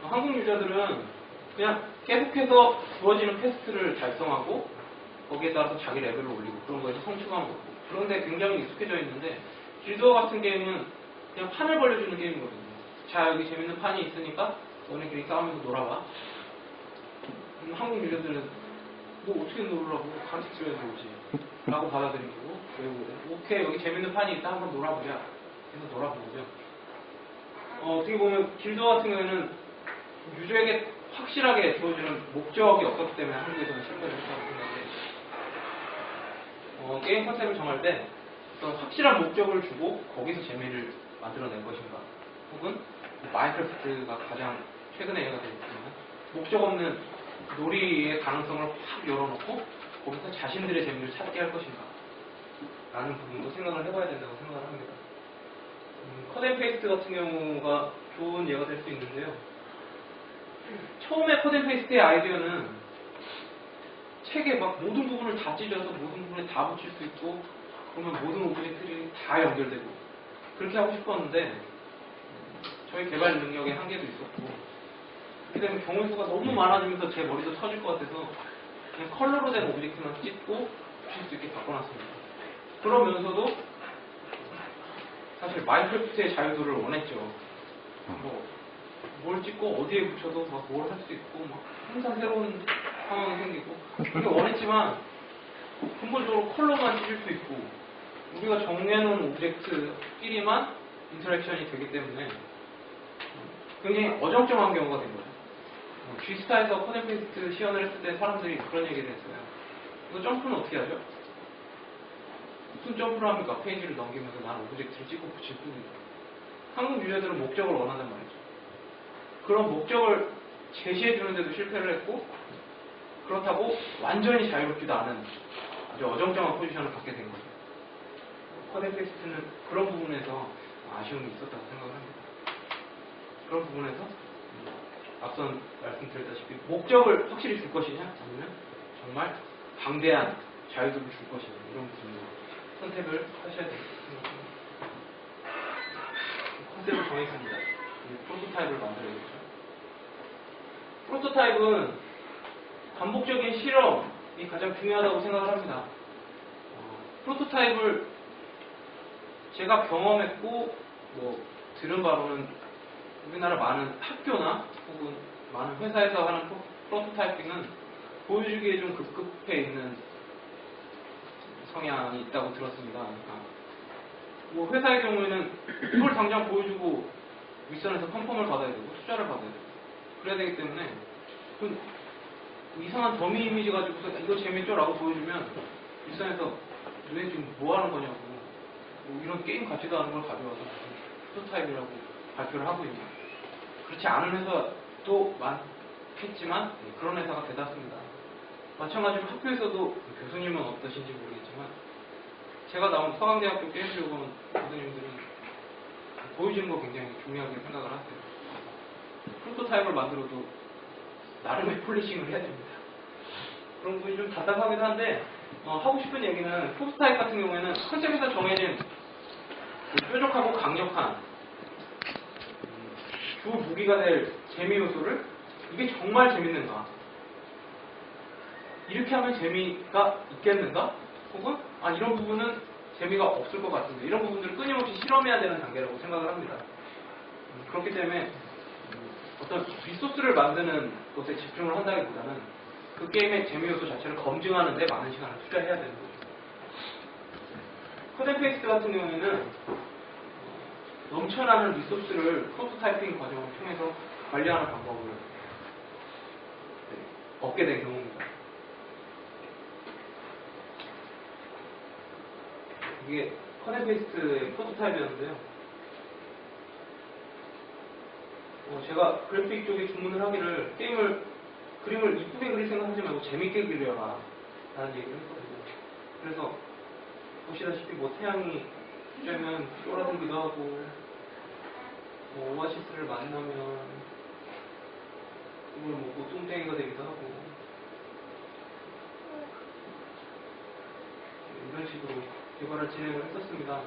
한국 유저들은 그냥 계속해서 주어지는 퀘스트를 달성하고 거기에 따라서 자기 레벨을 올리고 그런 거에서 성취감을 얻고 그런데 굉장히 익숙해져 있는데 길드워 같은 게임은 그냥 판을 벌려주는 게임이거든요. 자, 여기 재밌는 판이 있으니까 너네끼리 싸우면서 놀아봐. 한국 유저들은 뭐 어떻게 놀으라고 가르쳐줘야 되지 라고 받아들이고 외우게 되고 오케이 여기 재밌는 판이 있다 한번 놀아보자 해서 놀아보죠. 어떻게 보면 길드워 같은 경우에는 유저에게 확실하게 보여주는 목적이 없었기 때문에 한국에서는 실패를 했다고 생각해요. 게임 컨셉을 정할 때 어떤 확실한 목적을 주고 거기서 재미를 만들어낼 것인가, 혹은 마인크래프트가 가장 최근에 얘가 되었지만 목적 없는 놀이의 가능성을 확 열어놓고 거기서 자신들의 재미를 찾게 할 것인가 라는 부분도 생각을 해봐야 된다고 생각을 합니다. 컷앤페이스트 같은 경우가 좋은 예가 될 수 있는데요. 처음에 컷앤페이스트의 아이디어는 책에 막 모든 부분을 다 찢어서 모든 부분에 다 붙일 수 있고, 그러면 모든 오브젝트들이 다 연결되고 그렇게 하고 싶었는데 저희 개발 능력에 한계도 있었고, 그렇게 되면 경우 수가 너무 많아지면서 제 머리도 터질 것 같아서 그냥 컬러로 된 오브젝트만 찍고 붙일 수 있게 바꿔놨습니다. 그러면서도 사실 마인크래프트의 자유도를 원했죠. 뭘 찍고 어디에 붙여도 막 뭘 할 수 있고 막 항상 새로운 상황이 생기고 그게 원했지만 근본적으로 컬러만 찢을 수 있고 우리가 정해놓은 오브젝트끼리만 인터랙션이 되기 때문에 굉장히 어정쩡한 경우가 된 거죠. G스타에서 컷앤페이스트 시연을 했을 때 사람들이 그런 얘기를 했어요. 이거 점프는 어떻게 하죠? 무슨 점프를 합니까? 페이지를 넘기면서 나는 오브젝트를 찍고 붙일 뿐이죠. 한국 유저들은 목적을 원한단 말이죠. 그런 목적을 제시해 주는데도 실패를 했고, 그렇다고 완전히 자유롭지도 않은 아주 어정쩡한 포지션을 갖게 된 거죠. 컷앤페이스트는 그런 부분에서 아쉬움이 있었다고 생각을 합니다. 그런 부분에서 앞선 말씀드렸다시피 목적을 확실히 줄 것이냐, 아니면 정말 방대한 자유도를 줄 것이냐, 이런 부분으로 선택을 하셔야 되겠습니다. 컨셉을 정했습니다. 프로토타입을 만들어야겠죠. 프로토타입은 반복적인 실험이 가장 중요하다고 생각을 합니다. 프로토타입을 제가 경험했고 들은 바로는 우리나라 많은 학교나 혹은 많은 회사에서 하는 프로토타이핑은 보여주기에 좀 급급해 있는 성향이 있다고 들었습니다. 회사의 경우에는 이걸 당장 보여주고 윗선에서 컨펌을 받아야 되고 투자를 받아야 되고 그래야 되기 때문에 좀 이상한 더미 이미지 가지고서 이거 재밌죠? 라고 보여주면 윗선에서 너네 지금 뭐 하는 거냐고, 이런 게임 같지도 않은 걸 가져와서 프로토타입이라고 발표를 하고 있냐. 그렇지 않은 회사도 많겠지만 그런 회사가 대다수입니다. 마찬가지로 학교에서도 교수님은 어떠신지 모르겠지만 제가 나온 서강대학교 게임교육원 교수님들은 보여지는 거 굉장히 중요하게 생각을 하세요. 프로토타입을 만들어도 나름의 폴리싱을 해야 됩니다. 그런 부분이 좀 답답하기도 한데 하고 싶은 얘기는 프로토타입 같은 경우에는 컨셉에서 정해진 뾰족하고 강력한 주 무기가 될 재미 요소를 이게 정말 재밌는가, 이렇게 하면 재미가 있겠는가, 혹은 이런 부분은 재미가 없을 것 같은데, 이런 부분들을 끊임없이 실험해야 되는 단계라고 생각을 합니다. 그렇기 때문에 어떤 리소스를 만드는 것에 집중을 한다기보다는 그 게임의 재미 요소 자체를 검증하는 데 많은 시간을 투자해야 되는 거죠. 컷앤페이스트 같은 경우에는 넘쳐나는 리소스를 프로토타이핑 과정을 통해서 관리하는 방법을 얻게 된 경우입니다. 이게 컷앤페이스트의 프로토타입이었는데요. 제가 그래픽 쪽에 주문을 하기를 그림을 이쁘게 그릴 생각하지 말고 재밌게 그려라 라는 얘기를 했거든요. 그래서 보시다시피 태양이 쬐면 쫄아들기도 하고 오아시스를 만나면 이걸 먹고 뚱땡이가 되기도 하고 이런 식으로 개발을 진행을 했었습니다.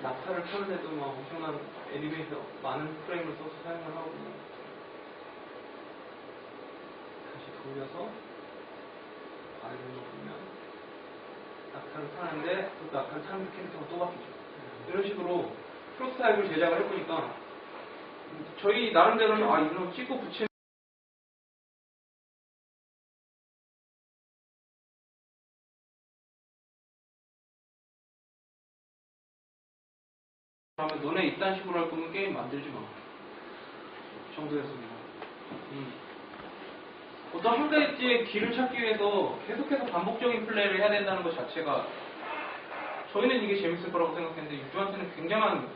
낙타를 타는데도 엄청난 애니메이션 많은 프레임을 써서 사용을 하고 다시 돌려서 아래로 보면 낙타를 타는데 또 낙타를 타는 캐릭터가 또 바뀌죠. 이런 식으로 프로토타입을 제작을 해보니까 저희 나름대로는 이거 찍고 붙이는 하면 너네 이딴 식으로 할 거면 게임 만들지 마 정도였습니다. 어떤 한 가지의 길을 찾기 위해서 계속해서 반복적인 플레이를 해야 된다는 것 자체가 저희는 이게 재밌을 거라고 생각했는데 유저한테는 굉장한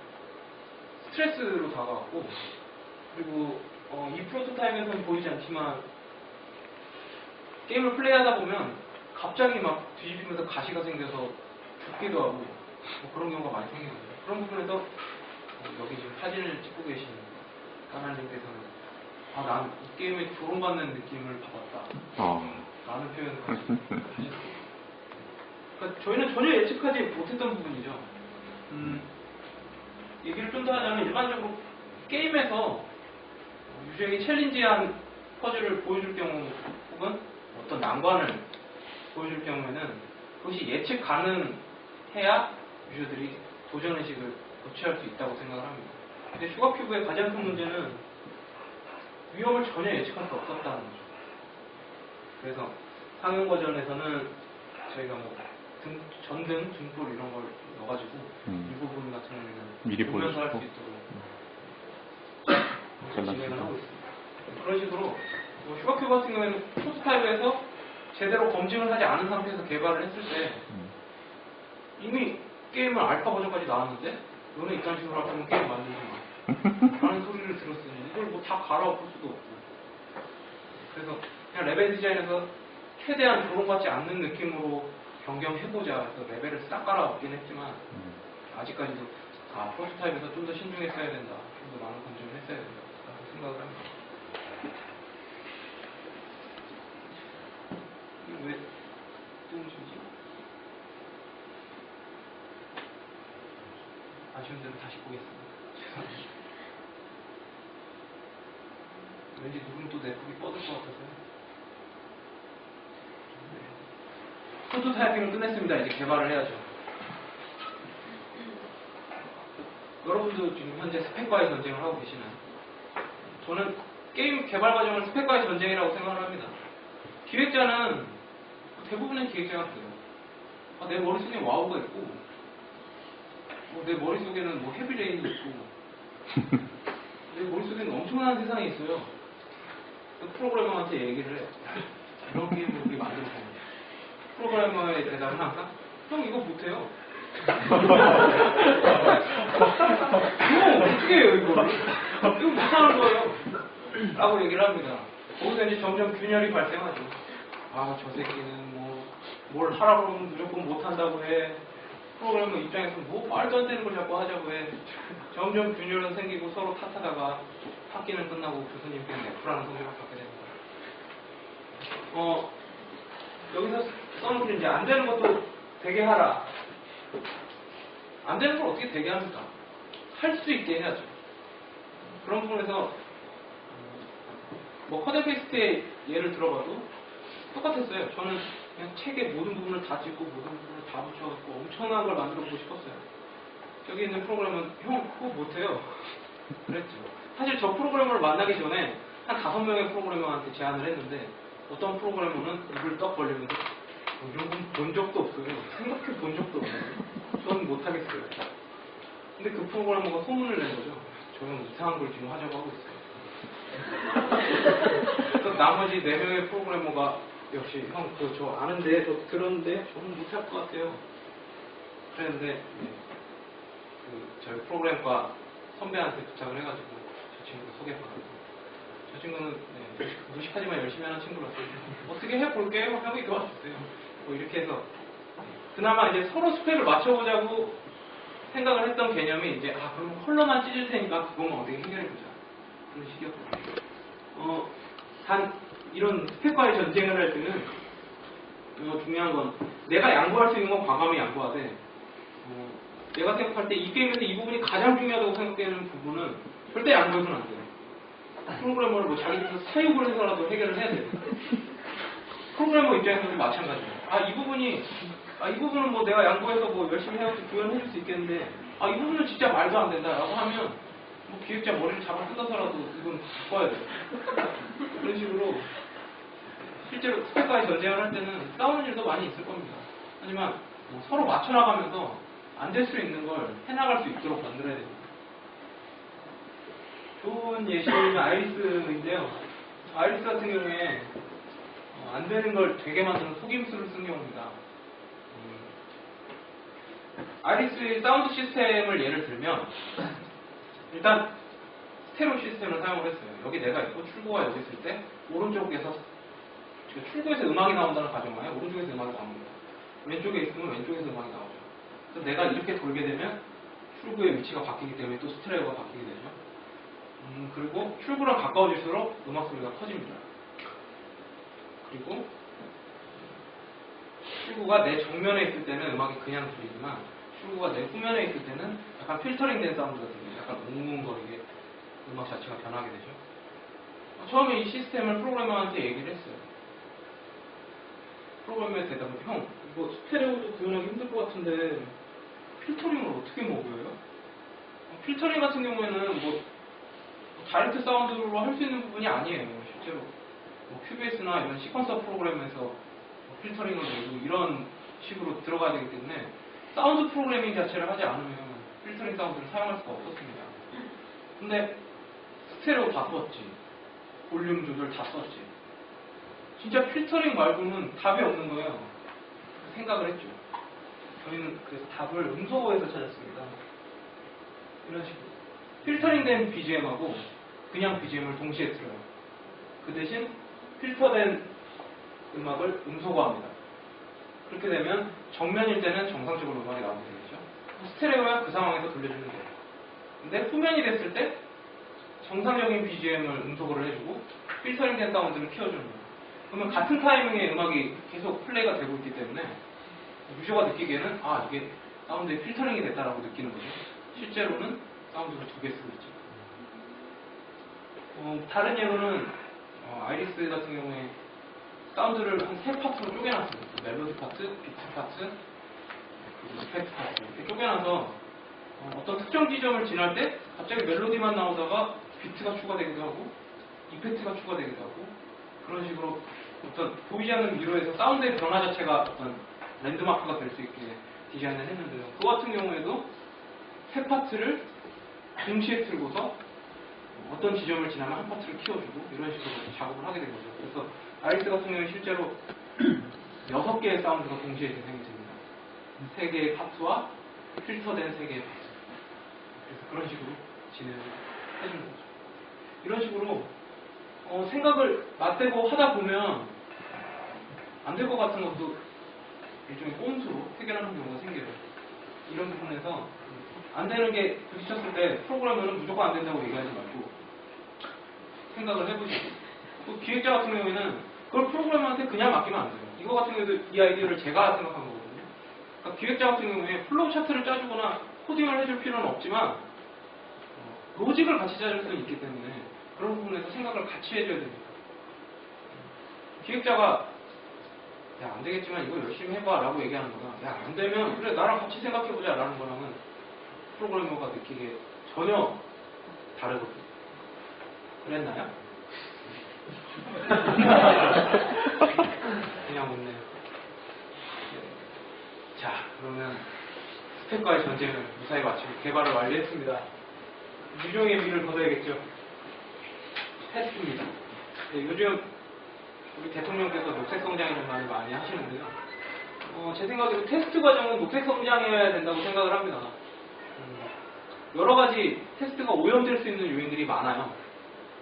스트레스로 다가왔고 그리고 이 프로토타입에서는 보이지 않지만 게임을 플레이하다 보면 갑자기 막 뒤집히면서 가시가 생겨서 죽기도 하고 뭐 그런 경우가 많이 생기거든요. 그런 부분에서 여기 지금 사진을 찍고 계시는 까나님께서는 난 이 게임에 조롱받는 느낌을 받았다 라는 표현을 하셨어요. 그러니까 저희는 전혀 예측하지 못했던 부분이죠. 얘기를 좀 더 하자면 일반적으로 게임에서 유저에게 챌린지한 퍼즐을 보여줄 경우 혹은 어떤 난관을 보여줄 경우에는 그것이 예측 가능해야 유저들이 도전의식을 고취할 수 있다고 생각을 합니다. 근데 슈가큐브의 가장 큰 문제는 위험을 전혀 예측할 수 없었다는 거죠. 그래서 상용 버전에서는 저희가 뭐 전등, 등불 이런 걸 넣어가지고 이 부분 같은 경우에는 미리 보면서 할 수 보여주고. 있도록 진행을 하고 있습니다. 그런 식으로 슈가큐브 같은 경우에는 프로토타입에서 제대로 검증을 하지 않은 상태에서 개발을 했을 때 이미 게임은 알파 버전까지 나왔는데 너네 이딴 식으로 할 거면 게임 만들지 마 라는 소리를 들었으니 이걸 뭐 다 갈아엎을 수도 없고 그래서 그냥 레벨 디자인에서 최대한 조롱받지 않는 느낌으로 변경해보자 해서 레벨을 싹 갈아엎긴 했지만 아직까지도 프로토타입에서 좀 더 신중했어야 된다 좀 더 많은 검증을 했어야 된다 라고 생각을 합니다. 왜 뜬금이지? 아쉬운 대로 다시 보겠습니다. 죄송합니다. 왠지 누군 또 내 폭이 뻗을 것 같아서요. 네. 프로토타이핑을 끝냈습니다. 이제 개발을 해야죠. 여러분도 지금 현재 스펙과의 전쟁을 하고 계시나요? 저는 게임 개발 과정을 스펙과의 전쟁이라고 생각을 합니다. 기획자는 대부분의 기획자가 그래요. 내 머릿속에 와우가 있고 내 머릿속에는 뭐 헤비레인이 있고 내 머릿속에는 엄청난 세상이 있어요. 프로그래머한테 얘기를 해. 이런 게임을 우리 만들어 보면 프로그래머의 대답은 항상 형 이거 못해요. 형 어떻게 해요 이거를? 이거 못하는 거예요. 라고 얘기를 합니다. 거기서 이제 점점 균열이 발생하죠. 저 새끼는 뭘 하라고 하면 무조건 못한다고 해. 프로그래머 입장에서 뭐 말도 안 되는 걸 자꾸 하자고 해. 점점 균열은 생기고 서로 탓하다가 학기는 끝나고 교수님께는 F라는 성적을 받게 됩니다. 여기서 써놓은 게 이제 안 되는 것도 되게 하라. 안 되는 걸 어떻게 되게 합니까? 할 수 있게 해야죠. 그런 부분에서 커드 페이스트의 예를 들어봐도 똑같았어요. 저는 그냥 책의 모든 부분을 다 찍고 모든 부분을 다 붙여갖고 엄청난 걸 만들어보고 싶었어요. 여기 있는 프로그램은 형 그거 못해요. 그랬죠. 사실 저 프로그래머를 만나기 전에 한 5명의 프로그래머한테 제안을 했는데 어떤 프로그래머는 입을 떡 벌리면서 이런 건 본 적도 없어요. 생각해 본 적도 없어요. 저는 못하겠어요. 근데 그 프로그래머가 소문을 낸 거죠. 저는 이상한 걸 지금 하자고 하고 있어요. 그래서 나머지 4명의 프로그래머가 역시 형 저 아는데 저 들었는데 저는 못할 것 같아요. 그랬는데 저희 프로그램과 선배한테 부탁을 해가지고 저 친구 소개받았고 저 친구는 무식하지만 열심히 하는 친구라서 어떻게 해볼게요? 형이 도와주세요. 이렇게 해서 그나마 이제 서로 스펙을 맞춰보자고 생각을 했던 개념이 이제 그럼 컬러만 찢을 테니까 그것만 어떻게 해결해보자 그런 식이었거든요. 단 이런 스펙과의 전쟁을 할 때는 중요한 건 내가 양보할 수 있는 건 과감히 양보하되 내가 생각할 때 이 게임에서 이 부분이 가장 중요하다고 생각되는 부분은 절대 양보해서는 안 돼요. 프로그래머를 뭐 자기들도 사육을 해서라도 해결을 해야 돼요. 프로그래머 입장에서도 마찬가지예요. 이 부분은 뭐 내가 양보해서 뭐 열심히 해서 구현해줄 수 있겠는데 이 부분은 진짜 말도 안 된다라고 하면 뭐 기획자 머리를 잡아 뜯어서라도 이건 바꿔야 돼요. 그런 식으로 실제로 스펙과의 전쟁을 할 때는 싸우는 일도 많이 있을 겁니다. 하지만 서로 맞춰나가면서 안 될 수 있는 걸 해나갈 수 있도록 만들어야 됩니다. 좋은 예시는 아이리스인데요. 아이리스 같은 경우에 안 되는 걸 되게 만드는 속임수를 쓴 경우입니다. 아이리스의 사운드 시스템을 예를 들면 일단 스테레오 시스템을 사용을 했어요. 여기 내가 있고 출구가 여기 있을 때 오른쪽에서 출구에서 음악이 나온다는 가정하에 오른쪽에서 음악이 나옵니다. 왼쪽에 있으면 왼쪽에서 음악이 나오죠. 그래서 내가 이렇게 돌게 되면 출구의 위치가 바뀌기 때문에 또 스테레오가 바뀌게 되죠. 그리고 출구랑 가까워질수록 음악 소리가 커집니다. 그리고 출구가 내 정면에 있을 때는 음악이 그냥 들리지만 출구가 내 후면에 있을 때는 약간 필터링 된 사운드가 들려요. 약간 웅웅거리게 음악 자체가 변하게 되죠. 처음에 이 시스템을 프로그래머한테 얘기를 했어요. 프로그래머의 대답은 형, 이거 스테레오도 구현하기 힘들 것 같은데 필터링을 어떻게 먹여요? 필터링 같은 경우에는 뭐 다이렉트 사운드로 할 수 있는 부분이 아니에요. 실제로 뭐 큐베이스나 이런 시퀀서 프로그램에서 뭐 필터링을 내고 이런 식으로 들어가야 되기 때문에 사운드 프로그래밍 자체를 하지 않으면 필터링 사운드를 사용할 수가 없었습니다. 근데 스테레오 다 썼지, 볼륨 조절 다 썼지. 진짜 필터링 말고는 답이 없는 거예요. 생각을 했죠. 저희는 그래서 답을 음소거에서 찾았습니다. 이런 식으로 필터링된 BGM하고 그냥 BGM을 동시에 틀어요. 그 대신 필터된 음악을 음소거합니다. 그렇게 되면 정면일 때는 정상적으로 음악이 나오게 되겠죠. 스테레오야 그 상황에서 돌려주면 돼요. 근데 후면이 됐을 때 정상적인 BGM을 음소거를 해주고 필터링된 사운드를 키워주는 거예요. 그러면 같은 타이밍에 음악이 계속 플레이가 되고 있기 때문에 유저가 느끼기에는 아 이게 사운드에 필터링이 됐다라고 느끼는 거죠. 실제로는 사운드를 두 개 쓰고 있죠. 다른 예로는 아이리스 같은 경우에 사운드를 한 세 파트로 쪼개놨어요. 멜로디 파트, 비트 파트, 그리고 이펙트 파트 이렇게 쪼개놔서 어떤 특정 지점을 지날 때 갑자기 멜로디만 나오다가 비트가 추가되기도 하고 이펙트가 추가되기도 하고 그런 식으로 어떤 보이지 않는 미로에서 사운드의 변화 자체가 어떤 랜드마크가 될 수 있게 디자인을 했는데요. 그 같은 경우에도 세 파트를 동시에 틀고서 어떤 지점을 지나면 한 파트를 키워주고 이런 식으로 작업을 하게 된 거죠. 그래서 아이리스 같은 경우는 실제로 6개의 사운드가 동시에 재생이 됩니다. 3개의 파트와 필터된 3개의 파트. 그래서 그런 식으로 진행을 해주는 거죠. 이런 식으로 생각을 맞대고 하다 보면 안 될 것 같은 것도 일종의 꼼수로 해결하는 경우가 생겨요. 이런 부분에서 안 되는 게 부딪혔을 때 프로그래머는 무조건 안 된다고 얘기하지 말고 생각을 해보시고 또 기획자 같은 경우에는 그걸 프로그래머한테 그냥 맡기면 안 돼요. 이거 같은 경우에도 이 아이디어를 제가 생각한 거거든요. 그러니까 기획자 같은 경우에 플로우 차트를 짜주거나 코딩을 해줄 필요는 없지만 로직을 같이 짜줄 수는 있기 때문에 그런 부분에서 생각을 같이 해줘야 됩니다. 기획자가 야 안되겠지만 이거 열심히 해봐 라고 얘기하는 거랑 야 안되면 그래 나랑 같이 생각해보자 라는 거랑은 프로그래머가 느끼기에 전혀 다르거든요. 그랬나요? 그냥 웃네요. 자 그러면 스펙과의 전쟁을 무사히 마치고 개발을 완료했습니다. 유종의 미를 거둬야겠죠. 테스트입니다. 네, 요즘 우리 대통령께서 녹색 성장이라는 말을 많이 하시는데요. 제 생각에도 테스트 과정은 녹색 성장이어야 된다고 생각을 합니다. 여러 가지 테스트가 오염될 수 있는 요인들이 많아요.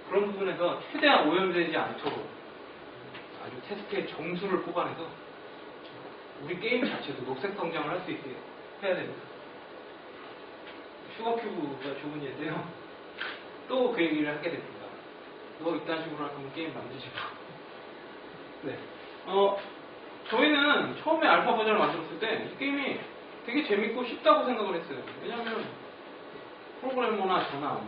그런 부분에서 최대한 오염되지 않도록 아주 테스트의 점수를 뽑아내서 우리 게임 자체도 녹색 성장을 할 수 있게 해야 됩니다. 슈거큐브가 좋은 예인데요. 또 그 얘기를 하게 됩니다. 너 이딴 식으로 할 거면 게임 만들지 마. 네. 저희는 처음에 알파 버전을 만들었을 때 이 게임이 되게 재밌고 쉽다고 생각을 했어요. 왜냐하면 프로그래머나 저나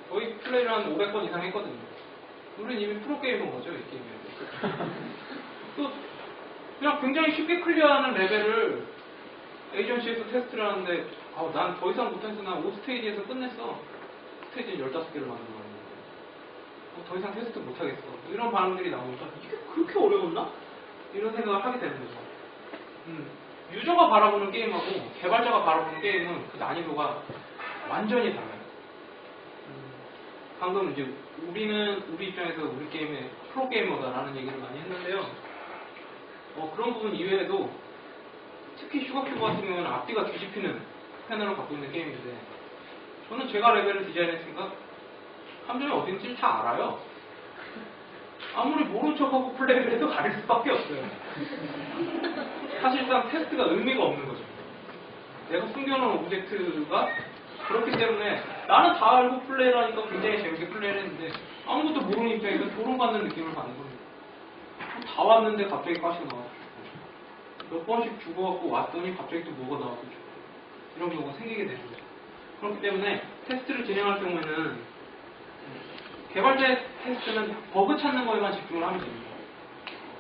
거의 플레이를 한 500번 이상 했거든요. 우리는 이미 프로게이머인 거죠, 이 게임에. 또 그냥 굉장히 쉽게 클리어하는 레벨을 에이전시에서 테스트를 하는데 난 더 이상 못해서 난 5스테이지에서 끝냈어. 스테이지는 15개를 만들어 가는 거예요. 더 이상 테스트 못하겠어. 이런 반응들이 나오니까 이게 그렇게 어려웠나? 이런 생각을 하게 되는 거죠. 유저가 바라보는 게임하고 개발자가 바라보는 게임은 그 난이도가 완전히 달라요. 방금 이제 우리 입장에서 우리 게임의 프로게이머다라는 얘기를 많이 했는데요. 그런 부분 이외에도 특히 슈가큐브 같은 경우는 앞뒤가 뒤집히는 패널을 갖고 있는 게임인데 저는 제가 레벨을 디자인했으니까 함정이 어딘지 다 알아요. 아무리 모른 척하고 플레이를 해도 가릴 수밖에 없어요. 사실상 테스트가 의미가 없는 거죠. 내가 숨겨놓은 오브젝트가 그렇기 때문에 나는 다 알고 플레이를 하니까 굉장히 재밌게 플레이를 했는데 아무것도 모르는 입장에서 조롱받는 느낌을 받는 겁니다. 다 왔는데 갑자기 가시가 나와서 죽고 몇 번씩 죽어갖고 왔더니 갑자기 또 뭐가 나와서 죽고 이런 경우가 생기게 되는 거죠. 그렇기 때문에 테스트를 진행할 경우에는 개발자 테스트는 버그 찾는 거에만 집중을 하면 됩니다.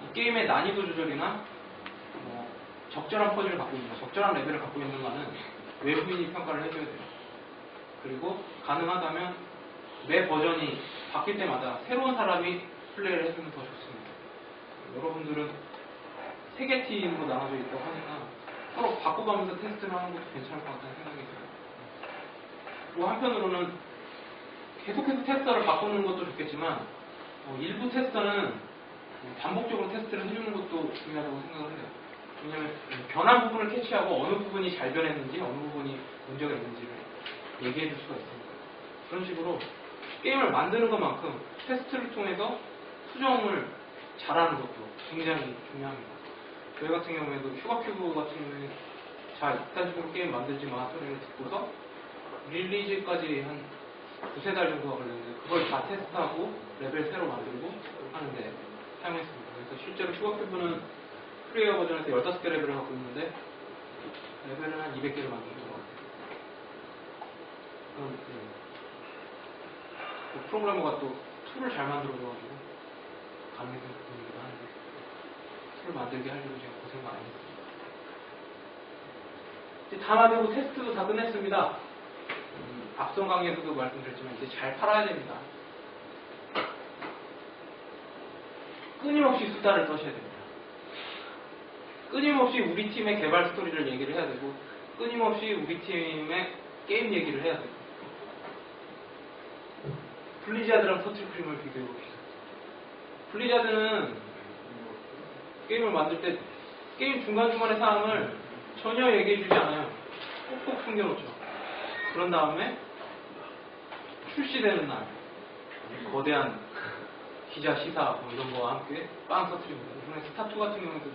이 게임의 난이도 조절이나 적절한 퍼즐을 갖고 있는가, 적절한 레벨을 갖고 있는가는 외부인이 평가를 해줘야 돼요. 그리고 가능하다면 매 버전이 바뀔 때마다 새로운 사람이 플레이를 해주면 더 좋습니다. 여러분들은 3개 팀으로 나눠져 있다고 하니까 서로 바꿔가면서 테스트를 하는 것도 괜찮을 것 같다는 생각이 들어요. 그리고 한편으로는 계속해서 테스터를 바꾸는 것도 좋겠지만 일부 테스터는 반복적으로 테스트를 해주는 것도 중요하다고 생각을 해요. 왜냐하면 변한 부분을 캐치하고 어느 부분이 잘 변했는지 어느 부분이 문제가 있는지를 얘기해 줄 수가 있습니다. 그런 식으로 게임을 만드는 것만큼 테스트를 통해서 수정을 잘하는 것도 굉장히 중요합니다. 저희 같은 경우에도 슈가큐브 같은 경우에 자 이딴 식으로 게임 만들지 마 소리를 듣고서 릴리즈까지 한 2~3달 정도가 걸렸는데 그걸 다 테스트하고 레벨 새로 만들고 하는데 사용했습니다. 그래서 실제로 슈가큐브는 프리웨어 버전에서 15개 레벨을 갖고 있는데 레벨은 한 200개를 만든 것 같아요. 그 프로그래머가 또 툴을 잘 만들어줘가지고 가능했던 부분이기도 한데 툴을 만들게 하려고 제가 고생 많이 했습니다. 이제 다 만들고 테스트도 다 끝냈습니다. 앞선 강의에서도 말씀드렸지만 이제 잘 팔아야 됩니다. 끊임없이 수다를 떠셔야 됩니다. 끊임없이 우리 팀의 개발 스토리를 얘기를 해야 되고 끊임없이 우리 팀의 게임 얘기를 해야 되고 블리자드랑 터틀크림을 비교해 봅시다. 블리자드는 게임을 만들 때 게임 중간중간의 사항을 전혀 얘기해 주지 않아요. 꼭꼭 숨겨놓죠. 그런 다음에 출시되는 날 거대한 기자 시사 이런 거와 함께 빵 터트립니다. 이번에 스타2 같은 경우에도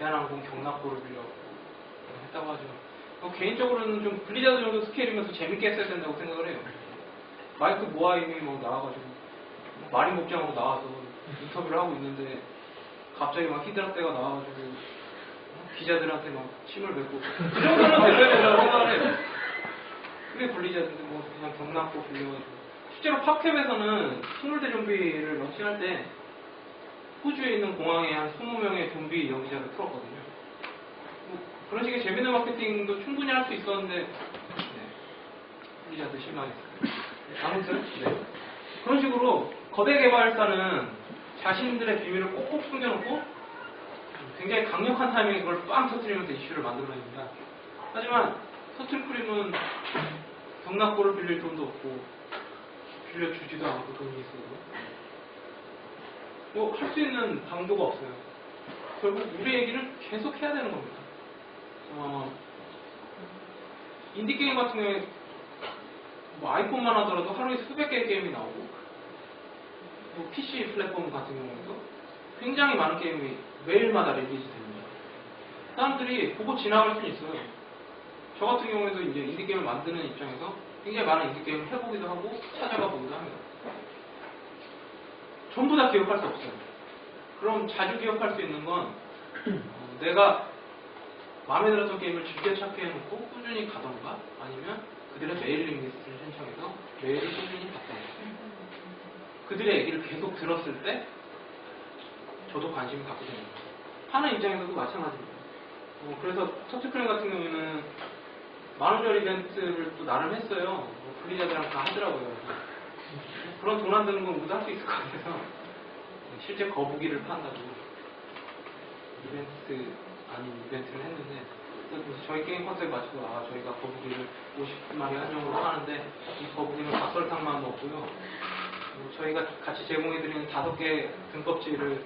대한항공 경납고를 빌려 했다고 하죠. 개인적으로는 좀 블리자드 정도 스케일이면서 재밌게 했어야 된다고 생각을 해요. 마이크 모아임이 나와가지고 마린 복장으로 나와서 인터뷰를 하고 있는데 갑자기 막 히드라 때가 나와가지고 기자들한테 막 침을 뱉고 그 정도는 됐어야 된다고 생각을 해요. 그게 블리자드인데 그냥 경납고 빌려가지고 실제로 팝캡에서는 스물대 좀비를 런칭할 때 호주에 있는 공항에 한 20명의 좀비 연기자를 풀었거든요. 그런 식의 재밌는 마케팅도 충분히 할 수 있었는데 블리자드 실망했어요. 아무튼 그런 식으로 거대 개발사는 자신들의 비밀을 꼭꼭 숨겨놓고 굉장히 강력한 타이밍에 그걸 빵 터뜨리면서 이슈를 만들어냅니다. 하지만 터틀크림은 경납고를 빌릴 돈도 없고 빌려주지도 않고 돈이 있어도 할 수 있는 방도가 없어요. 결국 우리 얘기를 계속 해야 되는 겁니다. 인디게임 같은 경우에 아이폰만 하더라도 하루에 수백 개의 게임이 나오고 PC 플랫폼 같은 경우에도 굉장히 많은 게임이 매일마다 릴리즈 됩니다. 사람들이 보고 지나갈 수는 있어요. 저 같은 경우에도 이제 인디게임을 만드는 입장에서 굉장히 많은 인디게임을 해보기도 하고 찾아가 보기도 합니다. 전부 다 기억할 수 없어요. 그럼 자주 기억할 수 있는 건 내가 마음에 들었던 게임을 즐겨 찾게 해놓고 꾸준히 가던가 아니면 그들의 메일링 리스트를 신청해서 메일을 꾸준히 받던가 그들의 얘기를 계속 들었을 때 저도 관심을 갖게 됩니다. 하는 입장에서도 마찬가지입니다. 그래서 터틀크림 같은 경우에는 만원짜리 이벤트를 또 나름 했어요. 블리자드랑 다 하더라고요. 그런 돈 안 드는 건 모두 할 수 있을 것 같아서 실제 거북이를 판다고 이벤트 아닌 이벤트를 했는데 그래서 저희 게임 컨셉 맞추고 저희가 거북이를 50마리 한정으로 하는데 이 거북이는 각설탕만 먹고요. 그리고 저희가 같이 제공해드리는 5개 등껍질을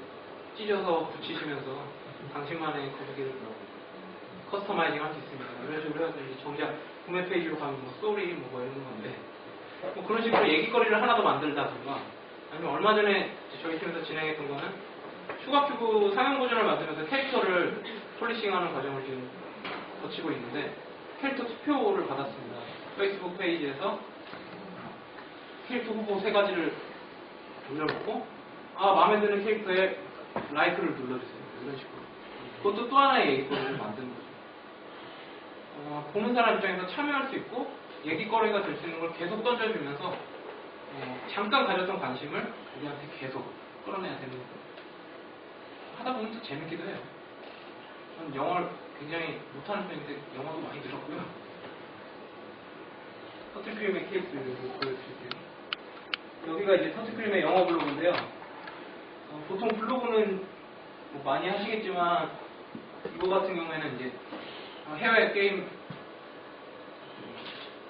찢어서 붙이시면서 당신만의 거북이를 커스터마이징 할 수 있습니다. 이런 식으로 해서 이제 정작 구매 페이지로 가면 뭐 스토리 뭐 이런 건데 뭐 그런 식으로 얘기거리를 하나 더 만들다든가 아니면 얼마 전에 저희 팀에서 진행했던 거는 슈가큐브 상용 버전을 만들면서 캐릭터를 폴리싱하는 과정을 지금 거치고 있는데 캐릭터 투표를 받았습니다. 페이스북 페이지에서 캐릭터 후보 3가지를 올려놓고 마음에 드는 캐릭터에 라이크를 눌러주세요. 이런 식으로. 그것도 또 하나의 얘기거리를 만드는 거죠. 보는 사람 입장에서 참여할 수 있고 얘기거리가 될 수 있는 걸 계속 던져주면서 잠깐 가졌던 관심을 우리한테 계속 끌어내야 되는 거예요. 하다 보면 또 재밌기도 해요. 저는 영어를 굉장히 못하는 편인데 영어도 많이 들었고요. 터틀크림의 케이스를 보여드릴게요. 여기가 이제 터틀크림의 영어 블로그인데요. 보통 블로그는 뭐 많이 하시겠지만 이거 같은 경우에는 이제 해외 게임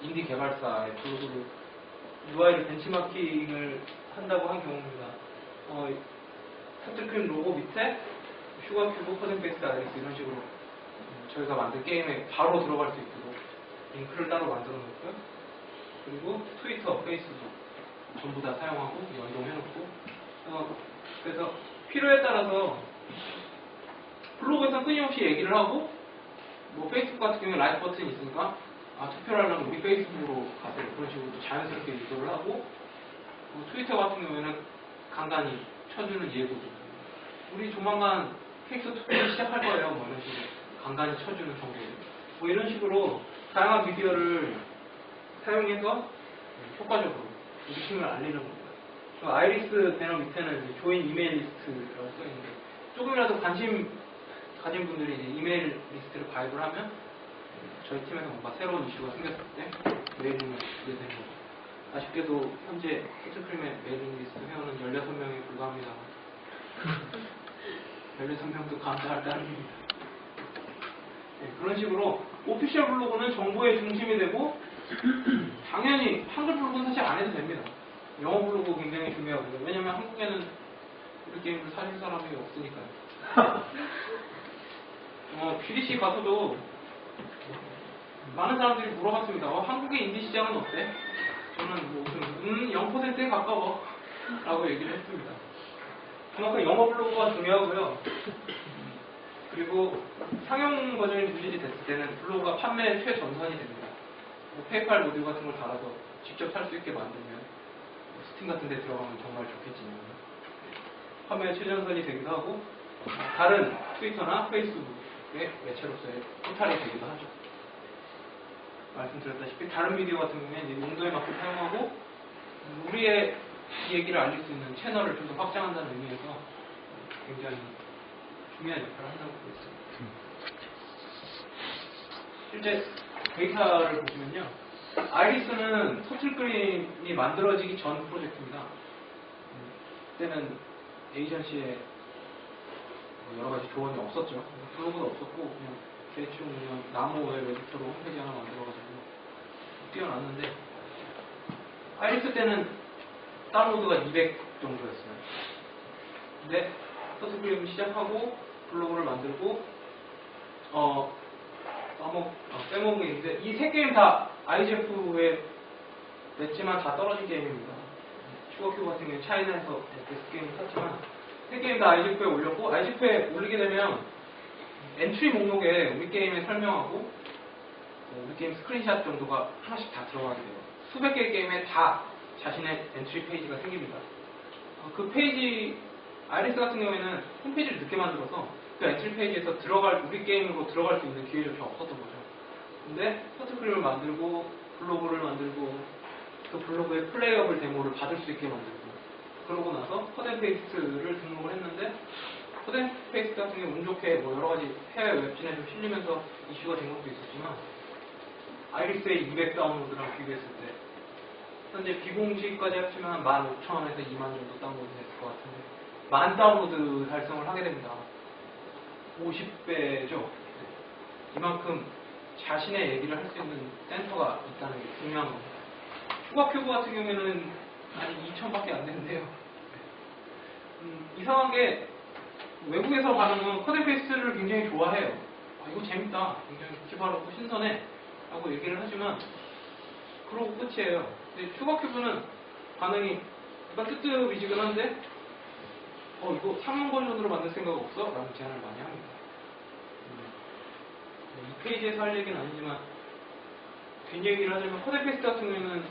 인디 개발사의 블로그를 UI를 벤치마킹을 한다고 한 경우입니다. 터틀크림 로고 밑에 슈가큐브 퍼센트베이스 아이리스 이런 식으로 저희가 만든 게임에 바로 들어갈 수 있도록 링크를 따로 만들어 놓고요. 그리고 트위터, 페이스북 전부 다 사용하고 연동해놓고 그래서 필요에 따라서 블로그에서 끊임없이 얘기를 하고 뭐 페이스북 같은 경우에 라이크 버튼이 있으니까 투표를 하려면 우리 페이스북으로 가세요. 그런 식으로 자연스럽게 유도를 하고 트위터 같은 경우에는 간간히 쳐주는 예고도 우리 조만간 캐릭터 투표를 시작할 거예요. 뭐 이런 식으로 간간히 쳐주는 정보 뭐 이런 식으로 다양한 미디어를 사용해서 효과적으로 우리 팀을 알리는 겁니다. 아이리스 배너 밑에는 이제 조인 이메일 리스트라고 써있는데 조금이라도 관심 가진 분들이 이제 이메일 리스트를 가입을 하면 저희 팀에서 뭔가 새로운 이슈가 생겼을 때 메일링을 주게 되는 거죠. 아쉽게도 현재 터틀크림의 메일링 리스트 회원은 16명에 불과합니다. 16명도 감사할 따름입니다. 네, 그런 식으로 오피셜 블로그는 정보의 중심이 되고 당연히 한글 블로그는 사실 안 해도 됩니다. 영어 블로그 굉장히 중요하고요. 왜냐면 한국에는 우리 게임을 사줄 사람이 없으니까요. GDC 가서도 많은 사람들이 물어봤습니다. 한국의 인디 시장은 어때? 저는 뭐 0%에 가까워 라고 얘기를 했습니다. 그만큼 영어 블로그가 중요하고요. 그리고 상용 버전이 부실이 됐을 때는 블로그가 판매 최전선이 됩니다. 뭐 페이팔 모듈 같은 걸 달아서 직접 살 수 있게 만들면 스팀 같은 데 들어가면 정말 좋겠지만 판매 최전선이 되기도 하고 다른 트위터나 페이스북의 매체로서의 포탈이 되기도 하죠. 말씀드렸다시피 다른 미디어 같은 경우에 이제 용도에 맞게 사용하고 우리의 얘기를 알릴 수 있는 채널을 좀 더 확장한다는 의미에서 굉장히 중요한 역할을 한다고 보고 있습니다. 실제 데이터를 보시면요. 아이리스는 터틀크림이 만들어지기 전 프로젝트입니다. 그때는 에이전시에 여러 가지 조언이 없었죠. 블로그도 없었고 그냥 대충 그냥 나무의 웹터로 홈페이지 하나 만들어가지고 뛰어났는데 아이리스 때는 다운로드가 200 정도였어요. 근데 터틀크림 시작하고 블로그를 만들고 빼먹은 게 있는데 이 세 게임 다 IGF에 냈지만 다 떨어진 게임입니다. 슈거큐브 같은 경우는 차이나에서 베스트 게임을 샀지만 세 게임 다 IGF에 올렸고 IGF에 올리게 되면 엔트리 목록에 우리 게임에 설명하고 우리 게임 스크린샷 정도가 하나씩 다 들어가게 돼요. 수백 개의 게임에 다 자신의 엔트리 페이지가 생깁니다. 그 페이지 아이리스 같은 경우에는 홈페이지를 늦게 만들어서 그 엔트리 페이지에서 우리 게임으로 들어갈 수 있는 기회조차 없었던 거죠. 근데 터틀크림을 만들고 블로그를 만들고 그 블로그의 플레이어블 데모를 받을 수 있게 만들고 그러고 나서 컷앤페이스트를 등록을 했는데 컷앤페이스트 같은 경우 운 좋게 뭐 여러 가지 해외 웹진에 좀 실리면서 이슈가 된 것도 있었지만 아이리스의 200 다운로드랑 비교했을 때 현재 비공식까지 합치면 15,000원에서 2만 정도 다운로드 됐을 것 같은데 10,000 다운로드 달성을 하게 됩니다. 50배죠. 이만큼 자신의 얘기를 할 수 있는 센터가 있다는 게 중요한 겁니다. 슈가큐브 같은 경우에는 아직 2,000밖에 안 되는데요. 이상하게 외국에서 반응은 코드베이스를 굉장히 좋아해요. 아, 이거 재밌다. 굉장히 기발하고 신선해. 라고 얘기를 하지만 그러고 끝이에요. 근데 슈가큐브는 반응이 약간 뜨뜻미지근한데 이거 상용 버전으로 만들 생각 없어? 라는 제안을 많이 합니다. 이 페이지에서 할 얘기는 아니지만 뒷얘기를 하자면 코드베이스 같은 경우에는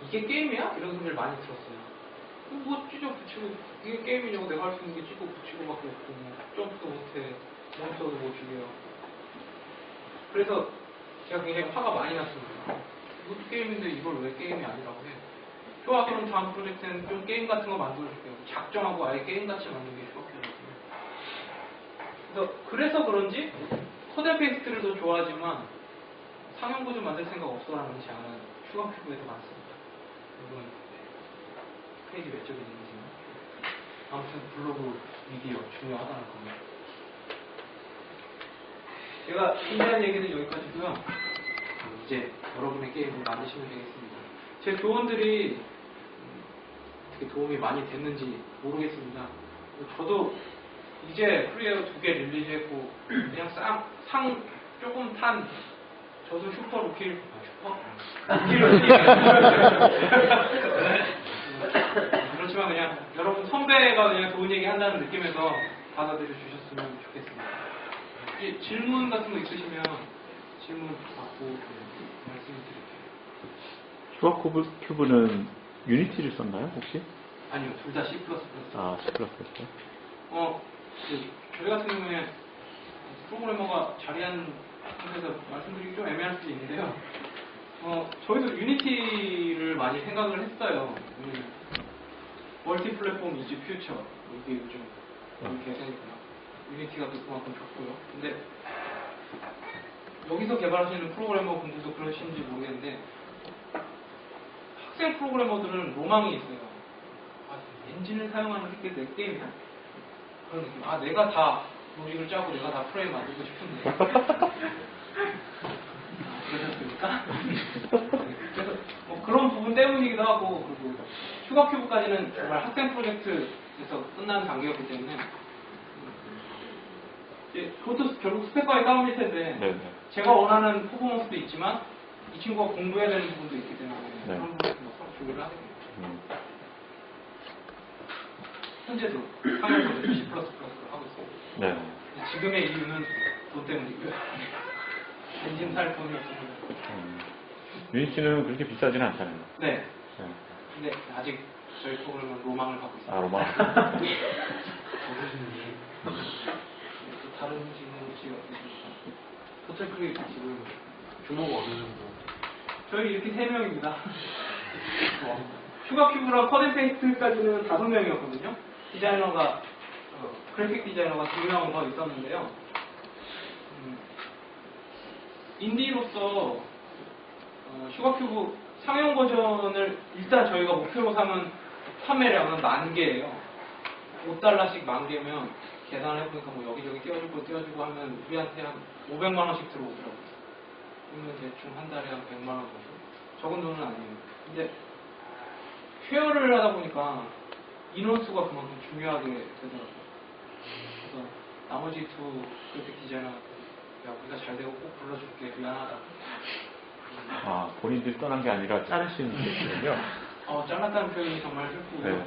이게 게임이야? 이런 소리를 많이 들었어요. 뭐 찢어 붙이고 이게 게임이냐고 내가 할 수 있는 게 찢고 붙이고 밖에 없고 뭐 점프도 못해 몬스터도 못 죽여. 그래서 제가 굉장히 화가 많이 났습니다. 이것도 게임인데 이걸 왜 게임이 아니라고 해. 좋아, 그럼 다음 프로젝트는 좀 게임 같은 거 만들어줄게요. 작정하고 아예 게임같이 만드는 게 슈가큐브거든요. 그래서 그런지 코드&페이스트를 더 좋아하지만 상용 버전 만들 생각 없어라는 제안은 슈가큐브에 더 많습니다. 이건 페이지 외적인 얘기지만 아무튼 블로그 미디어 중요하다는 겁니다. 제가 준비한 얘기는 여기까지고요. 이제 여러분의 게임을 만드시면 되겠습니다. 제 조언들이 어떻게 도움이 많이 됐는지 모르겠습니다. 저도 이제 프리웨어 2개 릴리즈했고 그냥 상 조금 탄 저도 슈퍼 루키를 그렇지만 그냥 여러분 선배가 그냥 좋은 얘기 한다는 느낌에서 받아들여 주셨으면 좋겠습니다. 질문 같은 거 있으시면 질문 받고 말씀드릴게요. 슈가큐브는 유니티를 썼나요 혹시? 아니요, 둘 다 C++. 아, C++. 저희 같은 경우에 프로그래머가 자리한 상태에서 말씀드리기 좀 애매할 수도 있는데요. 저희도 유니티를 많이 생각을 했어요. 멀티 플랫폼 이즈 퓨처 이게 요즘 개성이구나. 유니티가 또 그만큼 좋고요. 근데 여기서 개발하시는 프로그래머 분들도 그러신지 모르겠는데 학생 프로그래머들은 로망이 있어요. 엔진을 사용하는 게 내 게임이야? 그런 느낌. 내가 다 로직을 짜고 내가 다 프레임 만들고 싶은데. 그러셨습니까? 그래서 그런 부분 때문이기도 하고, 그리고 슈가큐브까지는 정말 학생 프로젝트에서 끝나는 단계였기 때문에 그것도 결국 스펙과의 싸움일 텐데 네네. 제가 원하는 퍼포먼스도 있지만 이 친구가 공부해야 되는 부분도 있기 때문에 네. 그런 부분에서 서로 조율을 하게 됩니다. 현재도 상용으로 C++를 하고 있습니다. 네. 지금의 이유는 돈 때문이고요. 엔진 살 돈이 없습니다. 유니티는 그렇게 비싸지는 않잖아요. 네. 네. 근데 아직 저희 프로그램은 로망을 갖고 있습니다. 로망. 또 다른 질문이 없으십니까? 호텔 크기 지금 규모가 어느 정도? 저희 이렇게 3명입니다. 슈가큐브랑 코드&페이스트까지는 5명이었거든요. 디자이너가 그래픽 디자이너가 2명 더 있었는데요. 인디로서 슈가큐브 상용 버전을 일단 저희가 목표로 삼은 판매량은 10,000개예요. $5씩 10,000개면 계산을 해보니까 뭐 여기저기 띄워주고 하면 우리한테 한 500만 원씩 들어오더라고요. 그러면 대충 한 달에 한 100만 원 정도? 적은 돈은 아니에요. 근데 쉐어를 하다 보니까 인원수가 그만큼 중요하게 되더라고요. 그래서 나머지 두 그래픽 디자이너 우리가 잘 되고 꼭 불러줄게 미안하다. 본인들이 떠난 게 아니라 자르시는 거군요. 잘랐다는 표현이 정말 슬프고요. 네.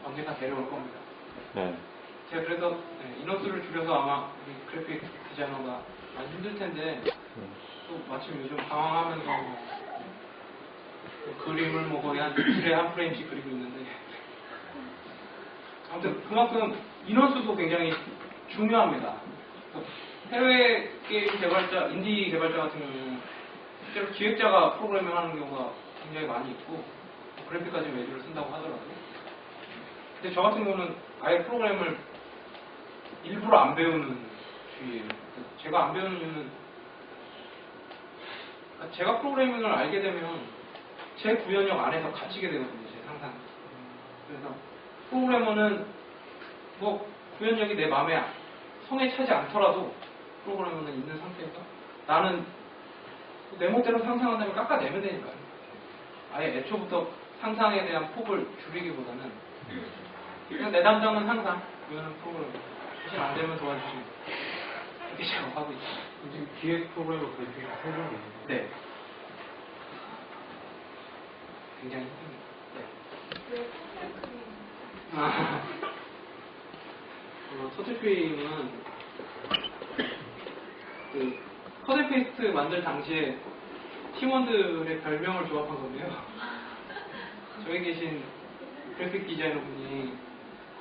언젠가 데려올 겁니다. 네. 제가 그래서 인원수를 줄여서 아마 우리 그래픽 디자이너가 많이 힘들 텐데 또 마침 요즘 방황하면서 그림을 뭐 거의 한 이틀에 한 프레임씩 그리고 있는데 아무튼 그만큼 인원수도 굉장히 중요합니다. 해외 게임 개발자, 인디 개발자 같은 경우는 실제로 기획자가 프로그래밍 하는 경우가 굉장히 많이 있고 그래픽까지 외주를 쓴다고 하더라고요. 근데 저 같은 경우는 아예 프로그램을 일부러 안 배우는 주의예요. 제가 안 배우는 이유는 제가 프로그래밍을 알게 되면 제 구현력 안에서 갇히게 되거든요. 제 상상. 그래서 프로그래머는 뭐 구현력이 내 마음에 성에 차지 않더라도 프로그래머는 있는 상태에서 나는 내 멋대로 상상한다면 깎아내면 되니까요. 아예 애초부터 상상에 대한 폭을 줄이기보다는 그냥 내 담당은 항상 이거는 프로그래머 사실 안 되면 도와주시면 이렇게 작업하고 있어요. 지금 기획 프로그래머 그래픽 세 분이 있는데 네. 굉장히 힘듭니다. 네. 터틀크림은 그 컷앤페이스트 만들 당시에 팀원들의 별명을 조합한 건데요. 저기 계신 그래픽 디자이너 분이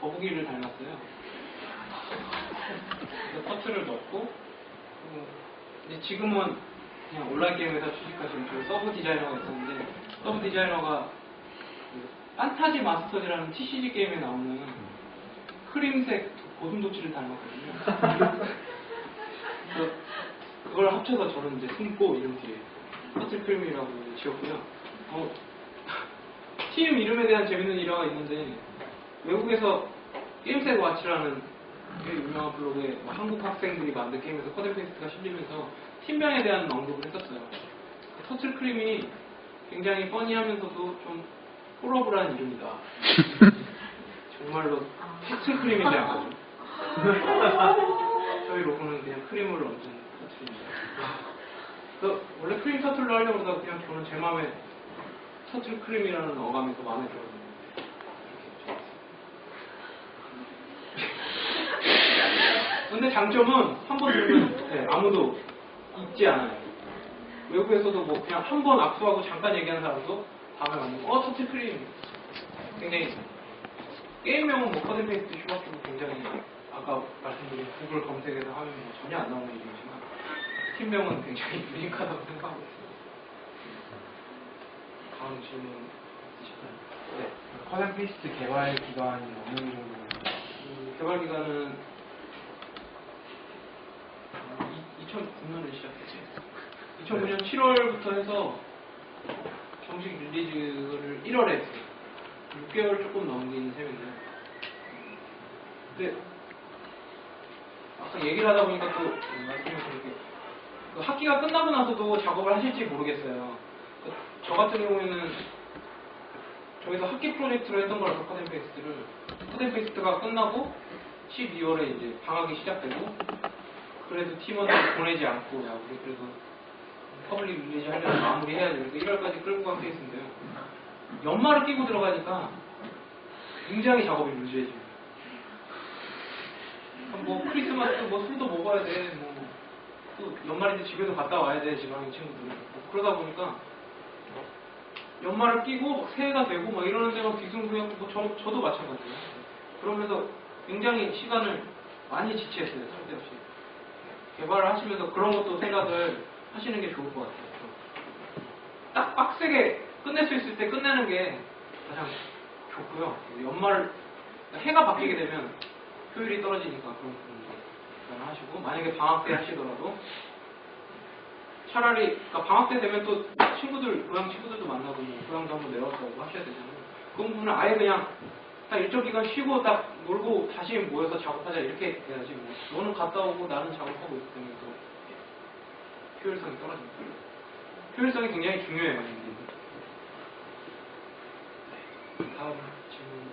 거북이를 닮았어요. 그래서 터틀을 넣고 이제 지금은 그냥 온라인 게임 회사 취직하신 저희 서브 디자이너가 있었는데 서브 디자이너가 그 판타지 마스터즈라는 TCG 게임에 나오는 크림색 고슴도치를 닮았거든요. 그래서 그걸 합쳐서 저는 이제 숨고 이름 뒤에 터틀크림이라고 지었고요. 팀 이름에 대한 재밌는 일화가 있는데 외국에서 게임셋 와치라는 꽤 유명한 블로그에 한국 학생들이 만든 게임에서 컷앤페이스트가 실리면서 팀명에 대한 언급을 했었어요. 터틀크림이 굉장히 퍼니하면서도 좀 홀러블한 이름이다. 정말로 터틀크림인지 안 거죠. 저희 로고는 그냥 크림을 얹은 터틀입니다. 그래서 원래 크림 터틀로 하려고 하다가 그냥 저는 제 마음에 터틀크림이라는 어감이 더 마음에 들거든요. 근데 장점은 한 번 들으면 네, 아무도 잊지 않아요. 외국에서도 뭐 그냥 한 번 악수하고 잠깐 얘기하는 사람도 다음에 만나고 터틀크림 굉장히 게임명은 뭐 컷앤페이스트 슈가큐브 굉장히 아까 말씀드린 구글 검색에서 하면 뭐 전혀 안 나오는 이름이지만 팀명은 굉장히 유니크하다고 생각하고 있습니다. 다음 질문 있으실까요? 네. 컷앤페이스트 개발 기간이 어느 정도? 개발 기간은 2009년에 시작했지. 2009년 7월부터 해서 정식 릴리즈를 1월에 했어요. 6개월 조금 넘긴 셈인데요. 근데 아까 얘기를 하다 보니까 또 말씀드릴게요. 그 학기가 끝나고 나서도 작업을 하실지 모르겠어요. 저 같은 경우에는 저희도 학기 프로젝트로 했던 거라서 컷앤페이스트가 끝나고 12월에 이제 방학이 시작되고 그래도 팀원들 보내지 않고 야 우리 그래도 퍼블릭 릴리즈 하려면 마무리 해야 돼. 그래서 1월까지 끌고 간 케이스인데요. 연말을 끼고 들어가니까 굉장히 작업이 루즈해집니다. 뭐 크리스마스 뭐 술도 먹어야 돼. 뭐 또 연말인데 집에도 갔다 와야 돼. 지방인 친구들. 뭐 그러다 보니까 연말을 끼고 막 새해가 되고 막 이러는데 막 뒤숭숭하고 뭐 저도 마찬가지예요. 그러면서 굉장히 시간을 많이 지체했어요. 쓸데없이. 개발을 하시면서 그런 것도 생각을 하시는 게 좋을 것 같아요. 딱 빡세게 끝낼 수 있을 때 끝내는 게 가장 좋고요. 연말 해가 바뀌게 되면 효율이 떨어지니까 그런 부분도 하시고 만약에 방학 때 하시더라도 차라리 그러니까 방학 때 되면 또 친구들 고향 친구들도 만나고 뭐 고향도 한번 내려가고 하셔야 되잖아요. 그 부분은 아예 그냥 딱 일정 기간 쉬고 딱 놀고 다시 모여서 작업하자 이렇게 해야지 뭐 너는 갔다 오고 나는 작업하고 있기 때문에 또 효율성이 떨어집니다. 효율성이 굉장히 중요해요. 다음 질문.